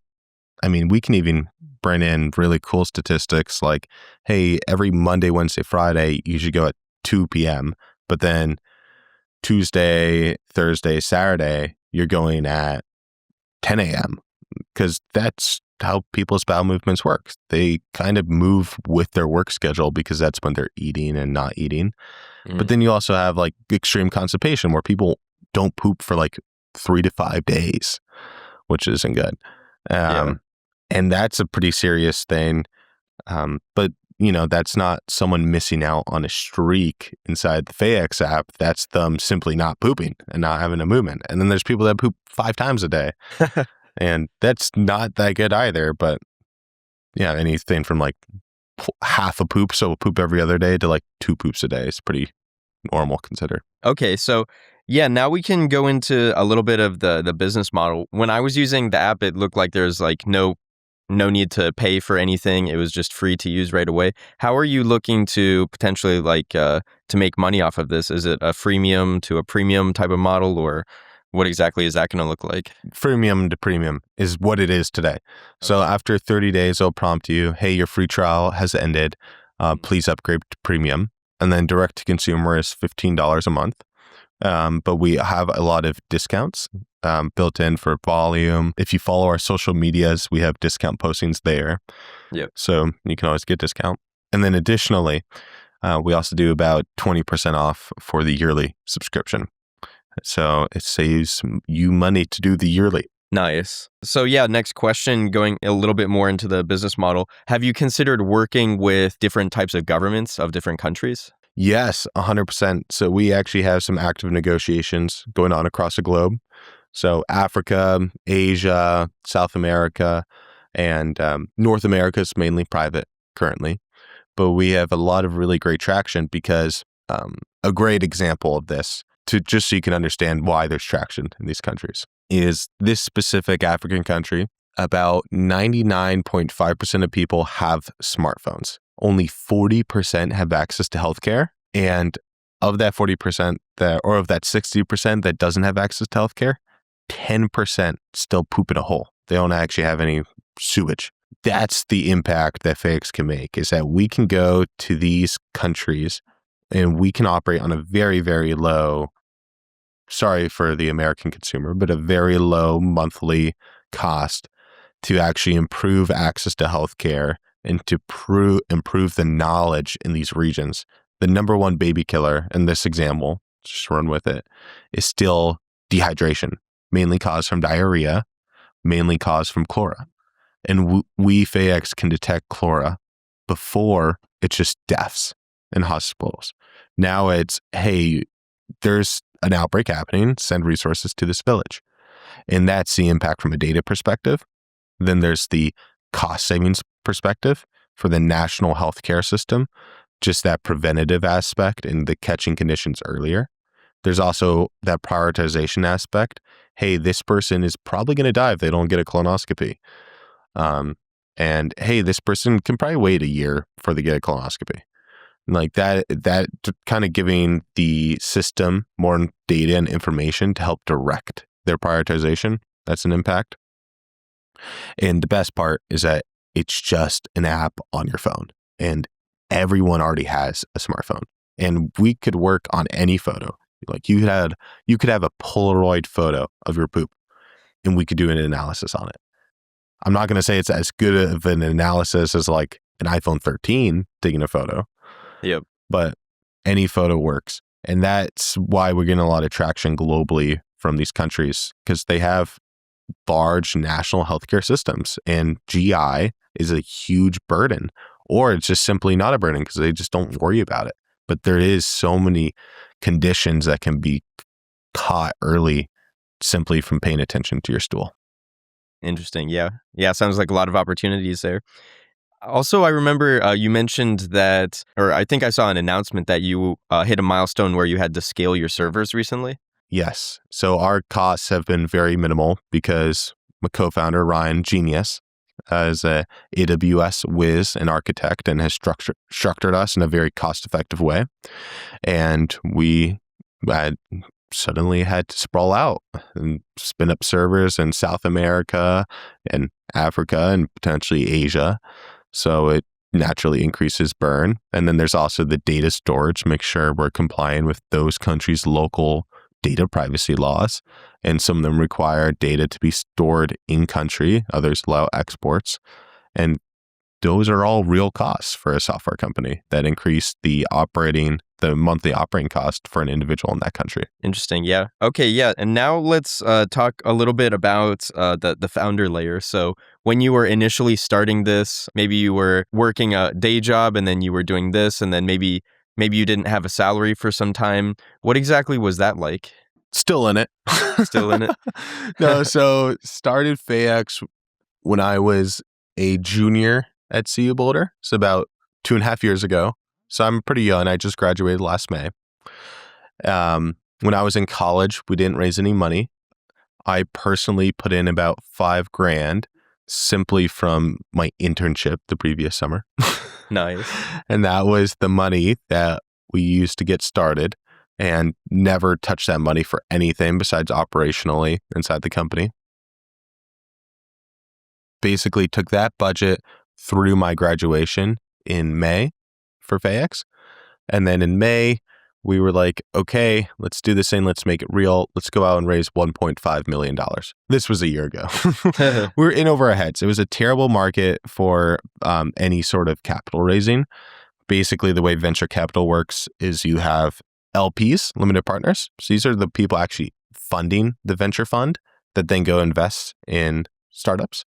I mean, we can even bring in really cool statistics like, hey, every Monday, Wednesday, Friday, you should go at 2 p.m. But then Tuesday, Thursday, Saturday, you're going at 10 a.m. because that's how people's bowel movements work. They kind of move with their work schedule because that's when they're eating and not eating. But then you also have like extreme constipation where people don't poop for like 3 to 5 days, which isn't good. And that's a pretty serious thing. But, that's not someone missing out on a streak inside the Faex app. That's them simply not pooping and not having a movement. And then there's people that poop 5 times a day. And that's not that good either. But yeah, anything from like half a poop, so a poop every other day, to like 2 poops a day is pretty normal consider. Okay, so yeah, now we can go into a little bit of the business model. When I was using the app, it looked like there's like no need to pay for anything. It was just free to use right away. How are you looking to potentially like to make money off of this? Is it a freemium to a premium type of model, or what exactly is that going to look like? Freemium to premium is what it is today. So after 30 days, it'll prompt you, hey, your free trial has ended. Please upgrade to premium. And then direct to consumer is $15 a month. But we have a lot of discounts built in for volume. If you follow our social medias, we have discount postings there. Yep. So you can always get discount. And then additionally, we also do about 20% off for the yearly subscription. So it saves you money to do the yearly. Nice. So yeah, next question, going a little bit more into the business model. Have you considered working with different types of governments of different countries? Yes, 100%. So we actually have some active negotiations going on across the globe. So Africa, Asia, South America, and North America is mainly private currently. But we have a lot of really great traction because a great example of this, to just so you can understand why there's traction in these countries, is this specific African country. About 99.5% of people have smartphones. Only 40% have access to healthcare. And of that 40% or of that 60% that doesn't have access to healthcare, 10% still poop in a hole. They don't actually have any sewage. That's the impact that Faex can make, is that we can go to these countries and we can operate on a very, very low, sorry for the American consumer, but a very low monthly cost to actually improve access to healthcare and to improve the knowledge in these regions. The number one baby killer in this example, just run with it, is still dehydration, mainly caused from diarrhea, mainly caused from chlora. And we Faex can detect chlora before it's just deaths in hospitals. Now it's, hey, there's an outbreak happening, send resources to this village. And that's the impact from a data perspective. Then there's the cost savings perspective for the national healthcare system, just that preventative aspect and the catching conditions earlier. There's also that prioritization aspect. Hey, this person is probably going to die if they don't get a colonoscopy. And hey, this person can probably wait a year before they get a colonoscopy. Like that kind of giving the system more data and information to help direct their prioritization. That's an impact. And the best part is that it's just an app on your phone, and everyone already has a smartphone, and we could work on any photo. Like you could have a Polaroid photo of your poop, and we could do an analysis on it. I'm not going to say it's as good of an analysis as like an iPhone 13 taking a photo. Yep. But any photo works. And that's why we're getting a lot of traction globally from these countries, because they have large national healthcare systems, and GI is a huge burden, or it's just simply not a burden because they just don't worry about it. But there is so many conditions that can be caught early simply from paying attention to your stool. Interesting. Yeah. Sounds like a lot of opportunities there. Also, I remember you mentioned that, or I think I saw an announcement that you hit a milestone where you had to scale your servers recently. Yes. So our costs have been very minimal because my co-founder, Ryan, genius, is a AWS whiz and architect, and has structured us in a very cost-effective way. And we suddenly had to sprawl out and spin up servers in South America and Africa and potentially Asia. So it naturally increases burn. And then there's also the data storage, make sure we're complying with those countries' local data privacy laws. And some of them require data to be stored in country, others allow exports. And those are all real costs for a software company that increase the monthly operating cost for an individual in that country. Interesting. Yeah. Okay. Yeah. And now let's talk a little bit about the founder layer. So when you were initially starting this, maybe you were working a day job and then you were doing this, and then maybe you didn't have a salary for some time. What exactly was that like? Still in it. Still in it? No, so started Faex when I was a junior at CU Boulder. So about 2.5 years ago. So I'm pretty young. I just graduated last May. When I was in college, we didn't raise any money. I personally put in about $5,000 simply from my internship the previous summer. Nice. And that was the money that we used to get started, and never touched that money for anything besides operationally inside the company. Basically took that budget through my graduation in May for Faex. And then in May, we were like, okay, let's do this thing. Let's make it real. Let's go out and raise $1.5 million. This was a year ago. We were in over our heads. It was a terrible market for any sort of capital raising. Basically, the way venture capital works is you have LPs, limited partners. So these are the people actually funding the venture fund that then go invest in startups.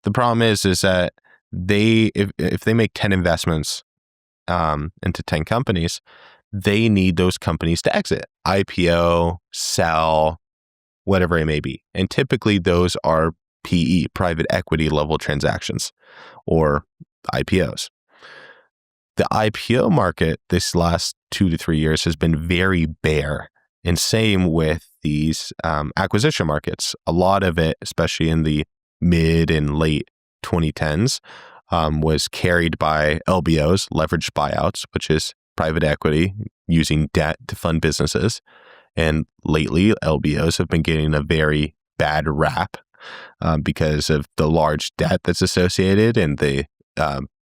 The problem is that if they make 10 investments into 10 companies, they need those companies to exit, IPO, sell, whatever it may be. And typically those are PE, private equity level transactions, or IPOs. The IPO market this last 2 to 3 years has been very bare, and same with these acquisition markets. A lot of it, especially in the mid and late 2010s, was carried by LBOs, leveraged buyouts, which is private equity using debt to fund businesses. And lately, LBOs have been getting a very bad rap because of the large debt that's associated and the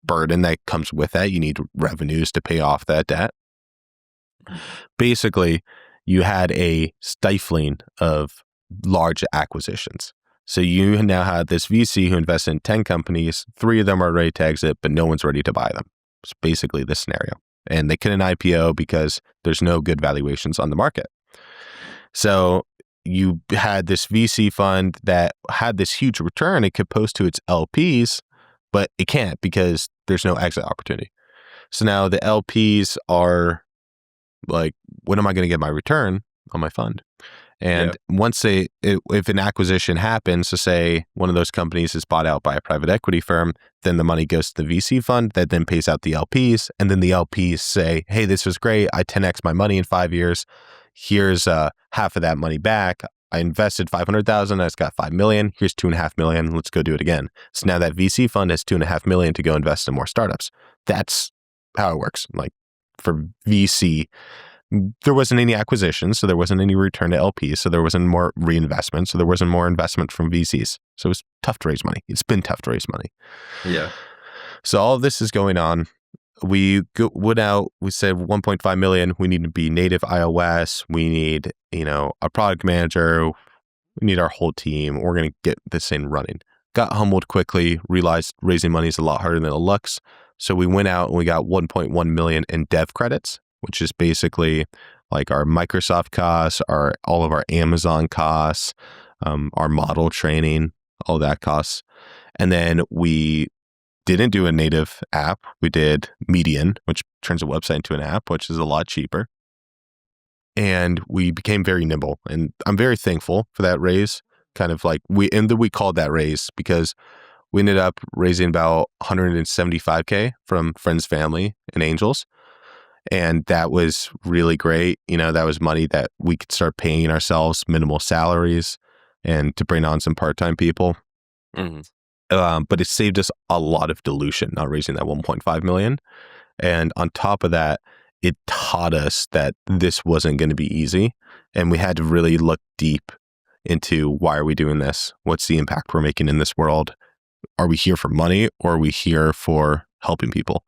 burden that comes with that. You need revenues to pay off that debt. Basically, you had a stifling of large acquisitions. So you now have this VC who invests in 10 companies. 3 of them are ready to exit, but no one's ready to buy them. It's basically this scenario. And they couldn't IPO because there's no good valuations on the market. So you had this VC fund that had this huge return it could post to its LPs, but it can't because there's no exit opportunity. So now the LPs are like, when am I going to get my return on my fund? And once if an acquisition happens, to say one of those companies is bought out by a private equity firm, then the money goes to the VC fund that then pays out the LPs. And then the LPs say, hey, this was great. I 10x my money in 5 years. Here's half of that money back. I invested 500,000. I just got 5 million. Here's 2.5 million. Let's go do it again. So now that VC fund has 2.5 million to go invest in more startups. That's how it works. Like for VC, there wasn't any acquisitions, so there wasn't any return to LPs, so there wasn't more reinvestment, so there wasn't more investment from VCs. So it was tough to raise money. It's been tough to raise money. Yeah. So all of this is going on. We went out, we said 1.5 million, we need to be native iOS, we need, a product manager, we need our whole team, we're going to get this thing running. Got humbled quickly, realized raising money is a lot harder than it looks. So we went out and we got 1.1 million in dev credits, which is basically like our Microsoft costs, all of our Amazon costs, our model training, all that costs. And then we didn't do a native app. We did Median, which turns a website into an app, which is a lot cheaper. And we became very nimble. And I'm very thankful for that raise. Kind of like we called that raise because we ended up raising about 175K from friends, family, and angels. And that was really great. That was money that we could start paying ourselves minimal salaries and to bring on some part-time people. Mm-hmm. But it saved us a lot of dilution, not raising that 1.5 million. And on top of that, it taught us that this wasn't going to be easy. And we had to really look deep into why are we doing this? What's the impact we're making in this world? Are we here for money or are we here for helping people?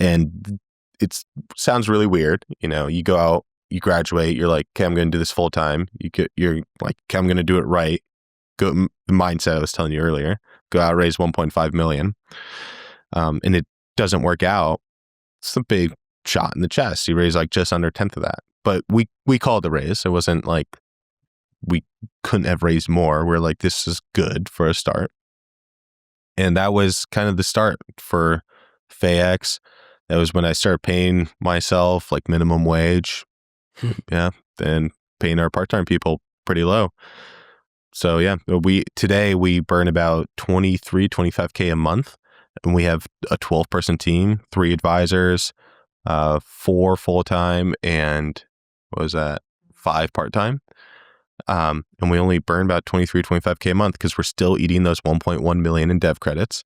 And it sounds really weird. You go out, you graduate, you're like, okay, I'm going to do this full time. You're like, okay, I'm going to do it right. The mindset I was telling you earlier, go out, raise 1.5 million. And it doesn't work out. It's a big shot in the chest. You raise like just under 1/10 of that. But we called the raise. It wasn't like we couldn't have raised more. We're like, this is good for a start. And that was kind of the start for Faex. That was when I started paying myself like minimum wage. Yeah. Then paying our part-time people pretty low. So yeah, today we burn about 25K a month, and we have a 12-person team, 3 advisors, 4 full-time, and 5 part-time. And we only burn about 25K a month because we're still eating those 1.1 million in dev credits.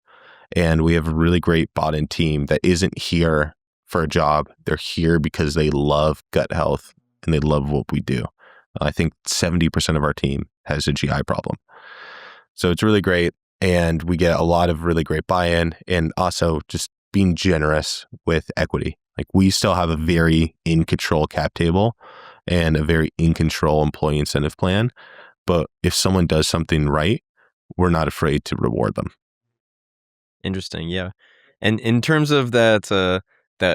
And we have a really great bought-in team that isn't here for a job. They're here because they love gut health and they love what we do. I think 70% of our team has a GI problem. So it's really great. And we get a lot of really great buy-in and also just being generous with equity. Like we still have a very in-control cap table and a very in-control employee incentive plan. But if someone does something right, we're not afraid to reward them. Interesting. Yeah. And in terms of that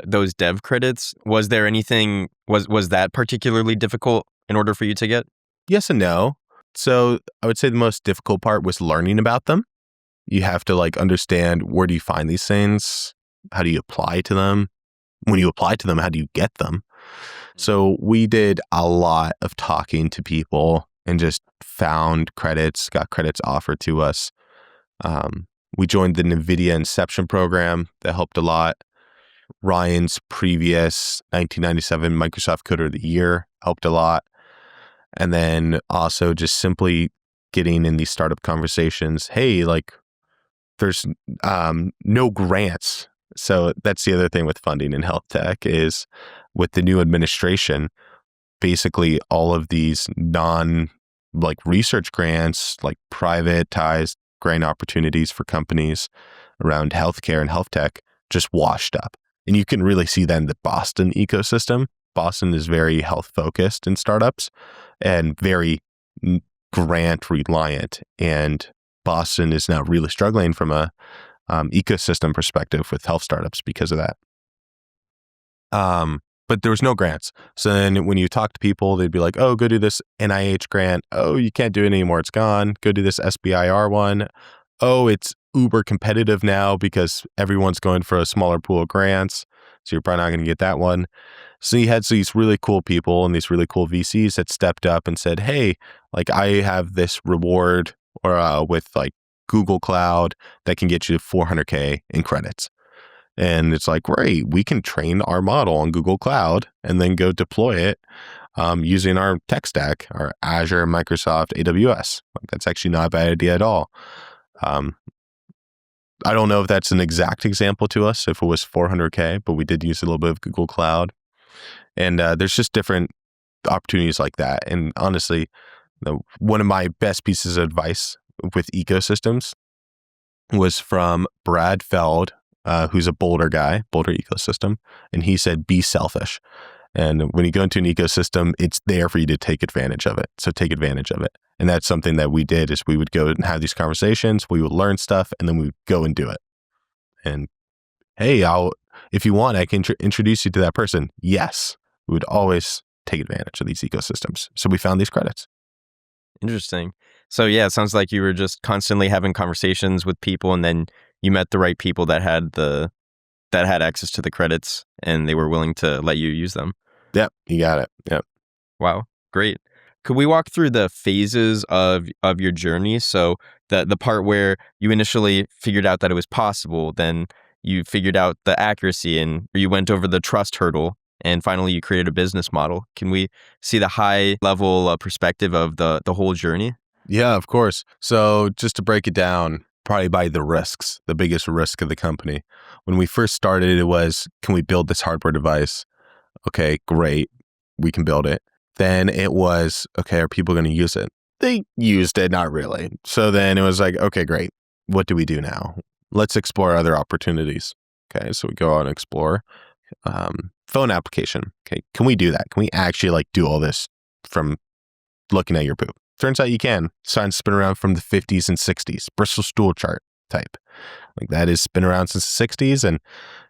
those dev credits, was there anything, was that particularly difficult in order for you to get? Yes and no. So I would say the most difficult part was learning about them. You have to understand, where do you find these things? How do you apply to them? When you apply to them, how do you get them? So we did a lot of talking to people and just found credits, got credits offered to us. We joined the NVIDIA Inception program. That helped a lot. Ryan's previous 1997 Microsoft Coder of the Year helped a lot. And then also just simply getting in these startup conversations. Hey, there's no grants. So that's the other thing with funding in health tech is with the new administration, basically all of these research grants, privatized grant opportunities for companies around healthcare and health tech just washed up. And you can really see that in the Boston ecosystem. Boston is very health focused in startups and very grant reliant. And Boston is now really struggling from a ecosystem perspective with health startups because of that. But there was no grants. So then when you talk to people, they'd be like, oh, go do this NIH grant. Oh, you can't do it anymore. It's gone. Go do this SBIR one. Oh, it's uber competitive now because everyone's going for a smaller pool of grants. So you're probably not going to get that one. So you had these really cool people and these really cool VCs that stepped up and said, hey, like I have this reward or with like Google Cloud that can get you 400K in credits. And it's like, great, we can train our model on Google Cloud and then go deploy it using our tech stack, our Azure, Microsoft, AWS. Like that's actually not a bad idea at all. I don't know if that's an exact example to us, if it was 400K, but we did use a little bit of Google Cloud. And there's just different opportunities like that. And honestly, one of my best pieces of advice with ecosystems was from Brad Feld, who's a Boulder guy, Boulder ecosystem. And he said, be selfish. And when you go into an ecosystem, it's there for you to take advantage of it. So take advantage of it. And that's something that we did is we would go and have these conversations, we would learn stuff, and then we would go and do it. And hey, if you want, I can introduce you to that person. Yes, we would always take advantage of these ecosystems. So we found these credits. Interesting. So yeah, it sounds like you were just constantly having conversations with people, and then you met the right people that had access to the credits, and they were willing to let you use them. Yep, you got it. Yep. Wow, great. Could we walk through the phases of your journey? So the part where you initially figured out that it was possible, then you figured out the accuracy, and you went over the trust hurdle, and finally you created a business model. Can we see the high level perspective of the whole journey? Yeah, of course. So just to break it down, probably by the risks, the biggest risk of the company. When we first started, it was, can we build this hardware device? Okay, great. We can build it. Then it was, okay, are people going to use it? They used it, not really. So then it was like, okay, great. What do we do now? Let's explore other opportunities. Okay, so we go out and explore. Phone application. Okay, can we do that? Can we actually like do all this from looking at your poop? Turns out you can. Science has been around from the 50s and 60s. Bristol stool chart type. Like that has been around since the 60s, and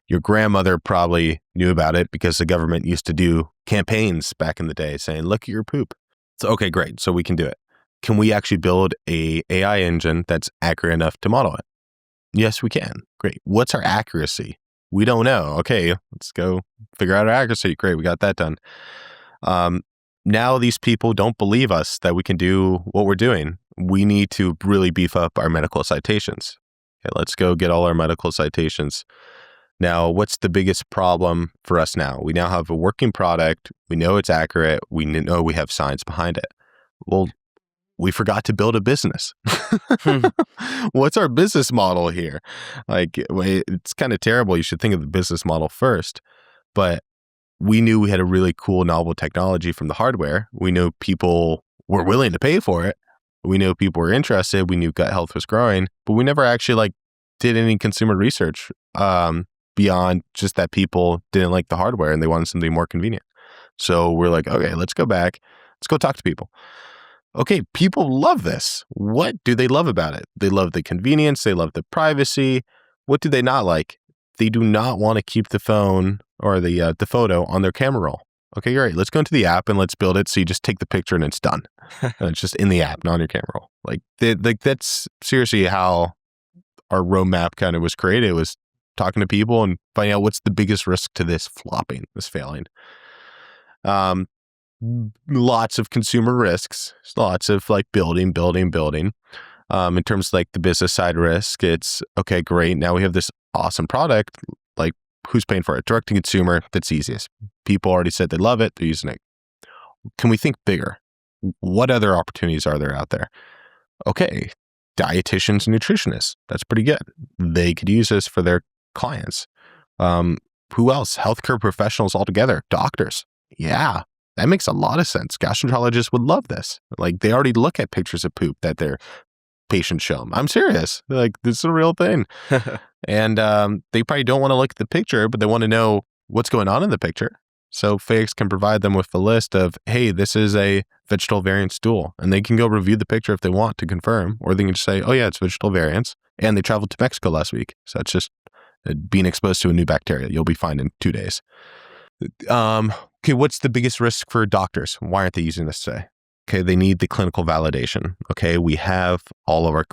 your grandmother probably knew about it because the government used to do campaigns back in the day saying, look at your poop. So, okay, great. So we can do it. Can we actually build a AI engine that's accurate enough to model it? Yes, we can. Great. What's our accuracy? We don't know. Okay, let's go figure out our accuracy. Great, we got that done. Now these people don't believe us that we can do what we're doing. We need to really beef up our medical citations. Okay, let's go get all our medical citations. Now, what's the biggest problem for us now? We now have a working product. We know it's accurate. We know we have science behind it. Well, we forgot to build a business. What's our business model here? Like, it's kind of terrible. You should think of the business model first. But we knew we had a really cool, novel technology from the hardware. We knew people were willing to pay for it. We knew people were interested. We knew gut health was growing, but we never actually did any consumer research beyond just that people didn't like the hardware and they wanted something more convenient. So we're like, okay, let's go back. Let's go talk to people. Okay, people love this. What do they love about it? They love the convenience. They love the privacy. What do they not like? They do not want to keep the phone or the photo on their camera roll. Okay, great. Let's go into the app and let's build it so you just take the picture and it's done. And it's just in the app, not on your camera roll. That's seriously how our roadmap kind of was created. It was talking to people and finding out what's the biggest risk to this flopping, this failing. Lots of consumer risks, lots of building. In terms of the business side risk, it's okay, great. Now we have this awesome product. Who's paying for it? Direct to consumer, that's easiest. People already said they love it, they're using it. Can we think bigger? What other opportunities are there out there? Okay, dietitians and nutritionists, that's pretty good. They could use this for their clients. Who else? Healthcare professionals altogether, doctors. Yeah, that makes a lot of sense. Gastroenterologists would love this. They already look at pictures of poop that their patients show them. I'm serious. This is a real thing. And they probably don't want to look at the picture, but they want to know what's going on in the picture. So Faex can provide them with a list of, hey, this is a vegetal variant stool. And they can go review the picture if they want to confirm, or they can just say, oh yeah, it's vegetal variants. And they traveled to Mexico last week. So it's just being exposed to a new bacteria. You'll be fine in 2 days. Okay, what's the biggest risk for doctors? Why aren't they using this today? Okay, they need the clinical validation. Okay, we have all of our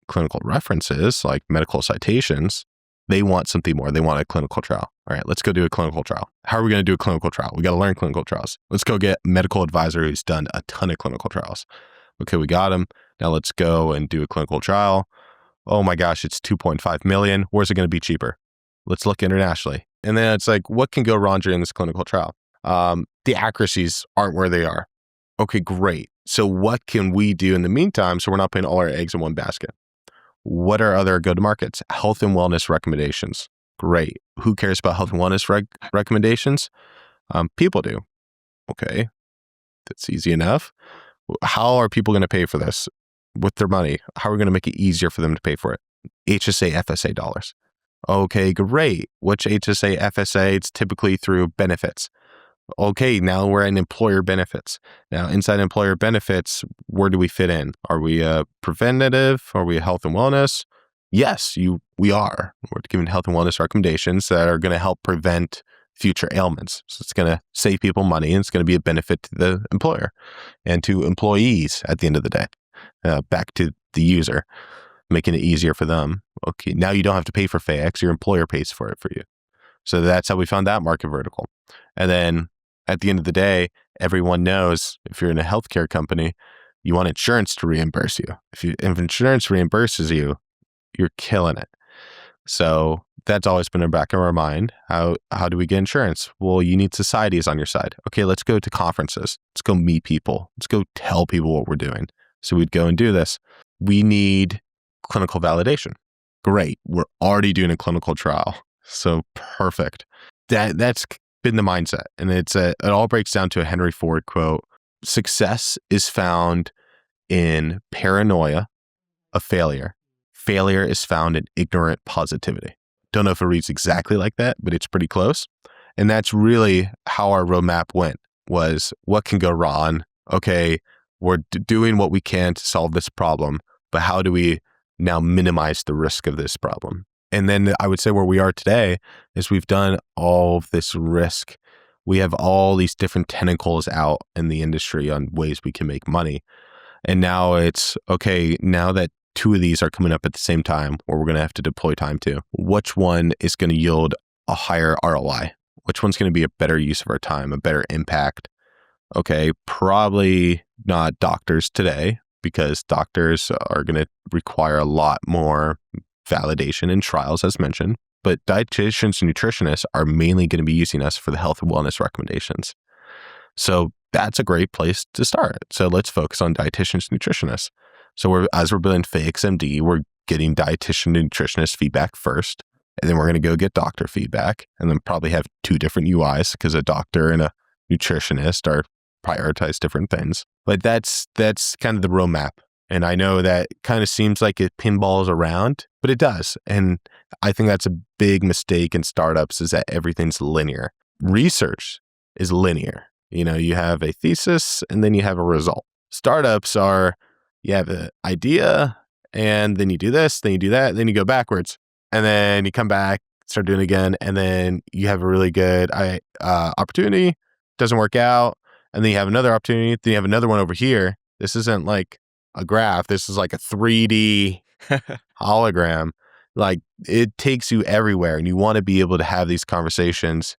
clinical references, like medical citations. They want something more. They want a clinical trial. All right, let's go do a clinical trial. How are we going to do a clinical trial? We got to learn clinical trials. Let's go get a medical advisor who's done a ton of clinical trials. Okay, we got him. Now let's go and do a clinical trial. Oh my gosh, it's 2.5 million. Where's it going to be cheaper? Let's look internationally. And then it's like, what can go wrong during this clinical trial? The accuracies aren't where they are. Okay, great. So what can we do in the meantime so we're not putting all our eggs in one basket? What are other good markets? Health and wellness recommendations. Great. Who cares about health and wellness recommendations? People do. Okay, that's easy enough. How are people going to pay for this with their money? How are we going to make it easier for them to pay for it? HSA, FSA dollars. Okay, great. Which HSA, FSA? It's typically through benefits. Okay, now we're in employer benefits. Now, inside employer benefits, where do we fit in? Are we a preventative? Are we a health and wellness? Yes, we are. We're giving health and wellness recommendations that are going to help prevent future ailments. So it's going to save people money, and it's going to be a benefit to the employer and to employees at the end of the day. Back to the user, making it easier for them. Okay, now you don't have to pay for Faex. Your employer pays for it for you. So that's how we found that market vertical. And then at the end of the day, everyone knows if you're in a healthcare company, you want insurance to reimburse you. If insurance reimburses you, you're killing it. So that's always been in the back of our mind. How do we get insurance? Well, you need societies on your side. Okay, let's go to conferences. Let's go meet people. Let's go tell people what we're doing. So we'd go and do this. We need clinical validation. Great. We're already doing a clinical trial. So perfect. That's been the mindset. And it all breaks down to a Henry Ford quote. Success is found in paranoia of failure. Failure is found in ignorant positivity. Don't know if it reads exactly like that, but it's pretty close. And that's really how our roadmap went, was what can go wrong? Okay, we're doing what we can to solve this problem, but how do we now minimize the risk of this problem? And then I would say where we are today is we've done all of this risk. We have all these different tentacles out in the industry on ways we can make money. And now it's, okay, now that 2 of these are coming up at the same time, or we're going to have to deploy time to, which one is going to yield a higher ROI? Which one's going to be a better use of our time, a better impact? Okay, probably not doctors today, because doctors are going to require a lot more validation and trials, as mentioned. But dietitians and nutritionists are mainly going to be using us for the health and wellness recommendations. So that's a great place to start. So let's focus on dietitians and nutritionists. So as we're building Faex MD, we're getting dietitian and nutritionist feedback first, and then we're going to go get doctor feedback, and then probably have 2 different UIs because a doctor and a nutritionist are prioritize different things. But that's kind of the roadmap. And I know that kind of seems like it pinballs around, but it does. And I think that's a big mistake in startups, is that everything's linear. Research is linear. You have a thesis and then you have a result. Startups are, you have an idea and then you do this, then you do that, then you go backwards, and then you come back, start doing it again, and then you have a really good opportunity, doesn't work out, and then you have another opportunity, then you have another one over here. This isn't like a graph. This is like a 3D hologram. Like, it takes you everywhere, and you want to be able to have these conversations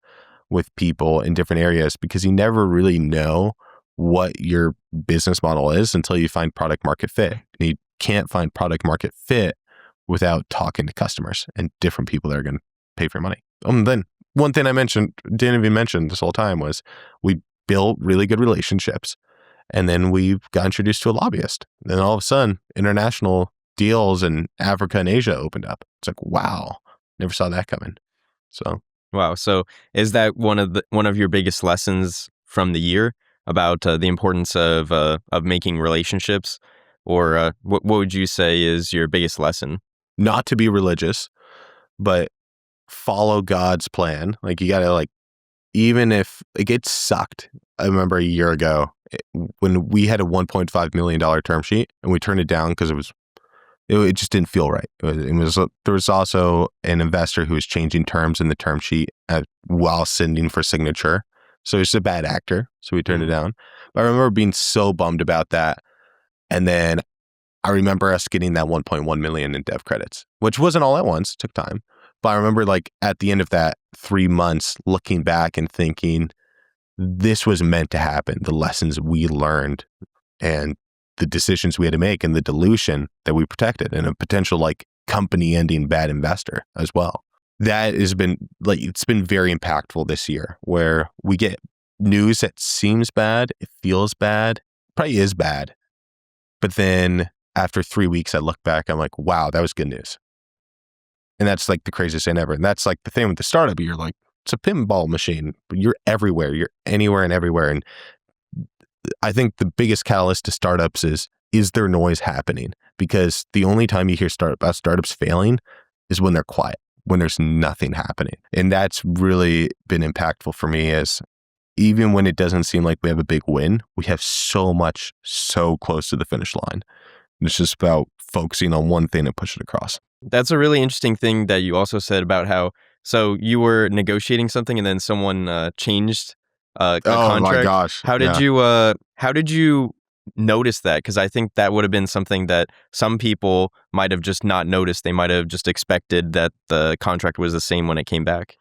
with people in different areas, because you never really know what your business model is until you find product market fit. And you can't find product market fit without talking to customers and different people that are going to pay for your money. Then one thing I didn't even mention this whole time, was we built really good relationships, and then we got introduced to a lobbyist. Then all of a sudden, international deals in Africa and Asia opened up. It's like, wow, never saw that coming. So wow. So is that one of your biggest lessons from the year about the importance of making relationships, or what would you say is your biggest lesson? Not to be religious, but follow God's plan. Like, you got to even if it sucked. I remember a year ago when we had a $1.5 million term sheet and we turned it down because it just didn't feel right. There was also an investor who was changing terms in the term sheet while sending for signature. So it's a bad actor. So we turned it down. But I remember being so bummed about that. And then I remember us getting that 1.1 million in dev credits, which wasn't all at once, took time. But I remember like at the end of that 3 months, looking back and thinking, this was meant to happen. The lessons we learned and the decisions we had to make and the dilution that we protected and a potential like company ending bad investor as well. That has been like, it's been very impactful this year where we get news that seems bad, it feels bad, probably is bad. But then after 3 weeks, I look back, I'm like, wow, that was good news. And that's like the craziest thing ever. And that's like the thing with the startup, you're like, it's a pinball machine. You're everywhere. You're anywhere and everywhere. And I think the biggest catalyst to startups is there noise happening? Because the only time you hear about startups failing is when they're quiet, when there's nothing happening. And that's really been impactful for me is even when it doesn't seem like we have a big win, we have so much so close to the finish line. And it's just about focusing on one thing and push it across. That's a really interesting thing that you also said about how, so you were negotiating something and then someone changed a contract. My gosh. How did you notice that? Because I think that would have been something that some people might have just not noticed. They might have just expected that the contract was the same when it came back.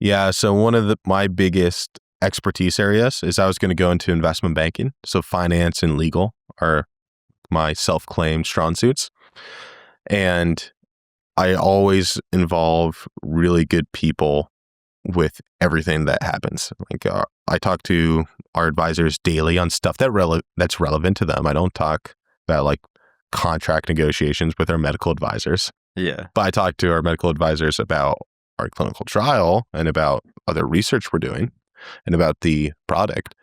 Yeah. So one of my biggest expertise areas is I was going to go into investment banking. So finance and legal are my self-claimed strong suits. And I always involve really good people with everything that happens. Like I talk to our advisors daily on stuff that's relevant to them. I don't talk about like contract negotiations with our medical advisors. Yeah. But I talk to our medical advisors about our clinical trial and about other research we're doing and about the product.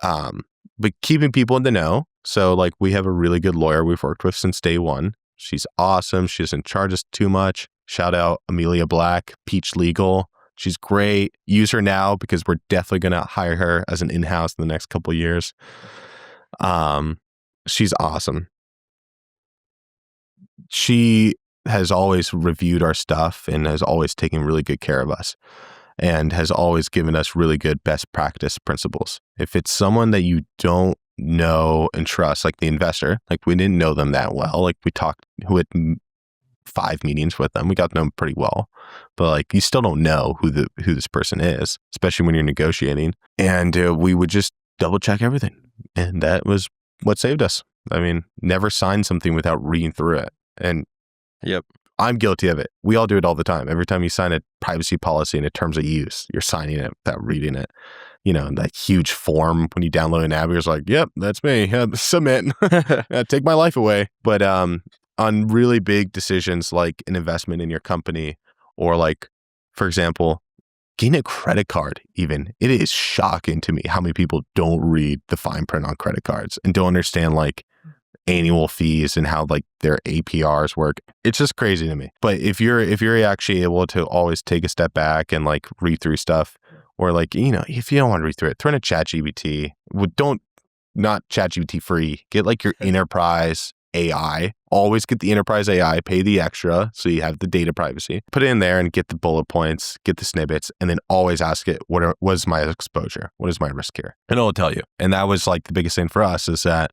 But keeping people in the know. So like we have a really good lawyer we've worked with since day one. She's awesome. She doesn't charge us too much. Shout out Amelia Black, Peach Legal. She's great. Use her now because we're definitely going to hire her as an in-house in the next couple of years. She's awesome. She has always reviewed our stuff and has always taken really good care of us and has always given us really good best practice principles. If it's someone that you don't know and trust, like the investor, like we didn't know them that well. Like we talked, who had 5 meetings with them. We got to know them pretty well, but like you still don't know who this person is, especially when you're negotiating. And we would just double check everything, and that was what saved us. I mean, never sign something without reading through it. And yep, I'm guilty of it. We all do it all the time. Every time you sign a privacy policy and a terms of use, you're signing it without reading it. You know, that huge form when you download an app, you're just like, yep, that's me. Submit. Take my life away. But on really big decisions like an investment in your company or like, for example, getting a credit card even, it is shocking to me how many people don't read the fine print on credit cards and don't understand like annual fees and how like their APRs work. It's just crazy to me. But if you're actually able to always take a step back and like read through stuff, or like, you know, if you don't want to read through it, throw in a ChatGPT. Not ChatGPT free. Get like your enterprise AI. Always get the enterprise AI, pay the extra so you have the data privacy. Put it in there and get the bullet points, get the snippets, and then always ask it, what is my exposure? What is my risk here? And it'll tell you. And that was like the biggest thing for us is that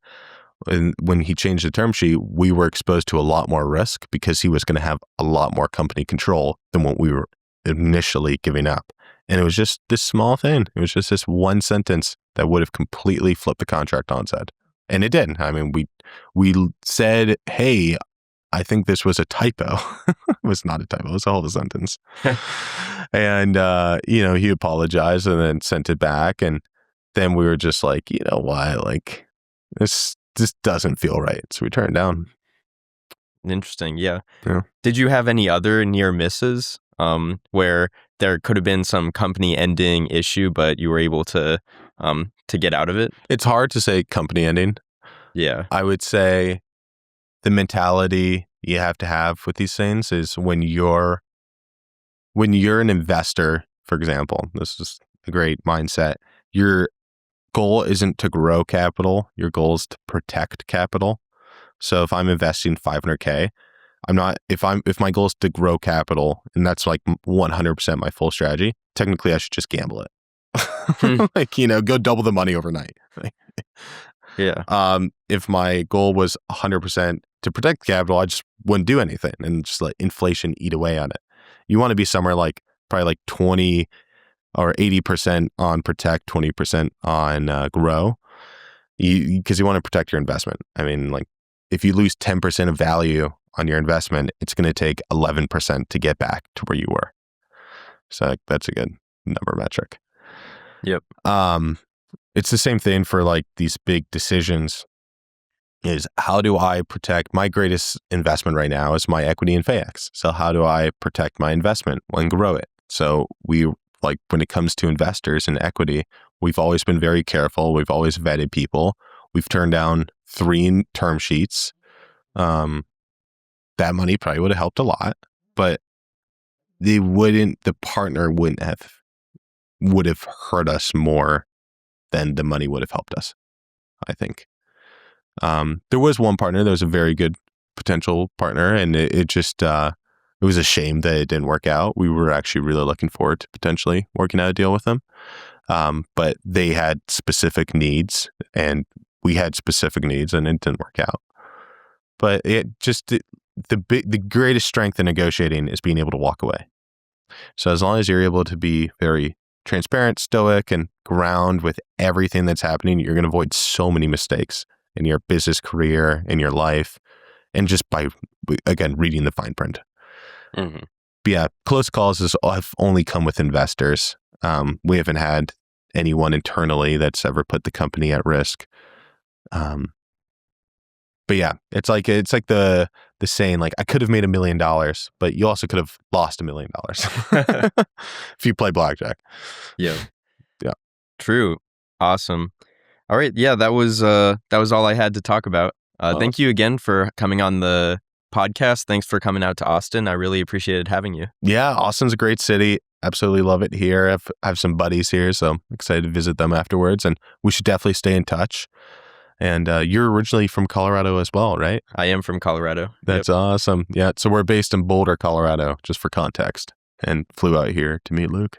when he changed the term sheet, we were exposed to a lot more risk because he was going to have a lot more company control than what we were initially giving up. And it was just this small thing. It was just this one sentence that would have completely flipped the contract on its head. And it did. I mean, we said, hey, I think this was a typo. It was not a typo. It was a whole sentence. And, you know, he apologized and then sent it back. And then we were just like, you know what? Like, this doesn't feel right. So we turned it down. Interesting. Yeah. Did you have any other near misses where there could have been some company ending issue, but you were able to get out of it? It's hard to say company ending. Yeah. I would say the mentality you have to have with these things is when you're an investor for example, this is a great mindset. Your goal isn't to grow capital. Your goal is to protect capital. So if I'm investing 500K, if my goal is to grow capital and that's like 100% my full strategy, technically I should just gamble it. Like, go double the money overnight. Yeah. If my goal was 100% to protect capital, I just wouldn't do anything and just let inflation eat away on it. You want to be somewhere like probably like 20 or 80% on protect, 20% on grow, because you want to protect your investment. I mean, like if you lose 10% of value on your investment, it's going to take 11% to get back to where you were. So that's a good number metric. Yep. It's the same thing for like these big decisions. Is how do I protect my greatest investment right now is my equity in Faex. So how do I protect my investment and grow it? So we like when it comes to investors in equity, we've always been very careful. We've always vetted people. We've turned down 3 term sheets. That money probably would have helped a lot, but the partner would have hurt us more than the money would have helped us, I think. There was one partner that was a very good potential partner, and it was a shame that it didn't work out. We were actually really looking forward to potentially working out a deal with them. But they had specific needs and we had specific needs and it didn't work out. But the greatest strength in negotiating is being able to walk away. So as long as you're able to be very transparent, stoic, and ground with everything that's happening, you're going to avoid so many mistakes in your business career, in your life, and just by, again, reading the fine print. Mm-hmm. But yeah, close calls have only come with investors. We haven't had anyone internally that's ever put the company at risk. But yeah, it's like the saying, like, I could have made $1 million, but you also could have lost $1 million if you play blackjack. Yeah. Yeah. True. Awesome. All right. Yeah, that was all I had to talk about. Thank you again for coming on the podcast. Thanks for coming out to Austin. I really appreciated having you. Yeah, Austin's a great city. Absolutely love it here. I have some buddies here, so I'm excited to visit them afterwards. And we should definitely stay in touch. And you're originally from Colorado as well, right? I am from Colorado. That's awesome. Yeah, so we're based in Boulder, Colorado, just for context, and flew out here to meet Luke.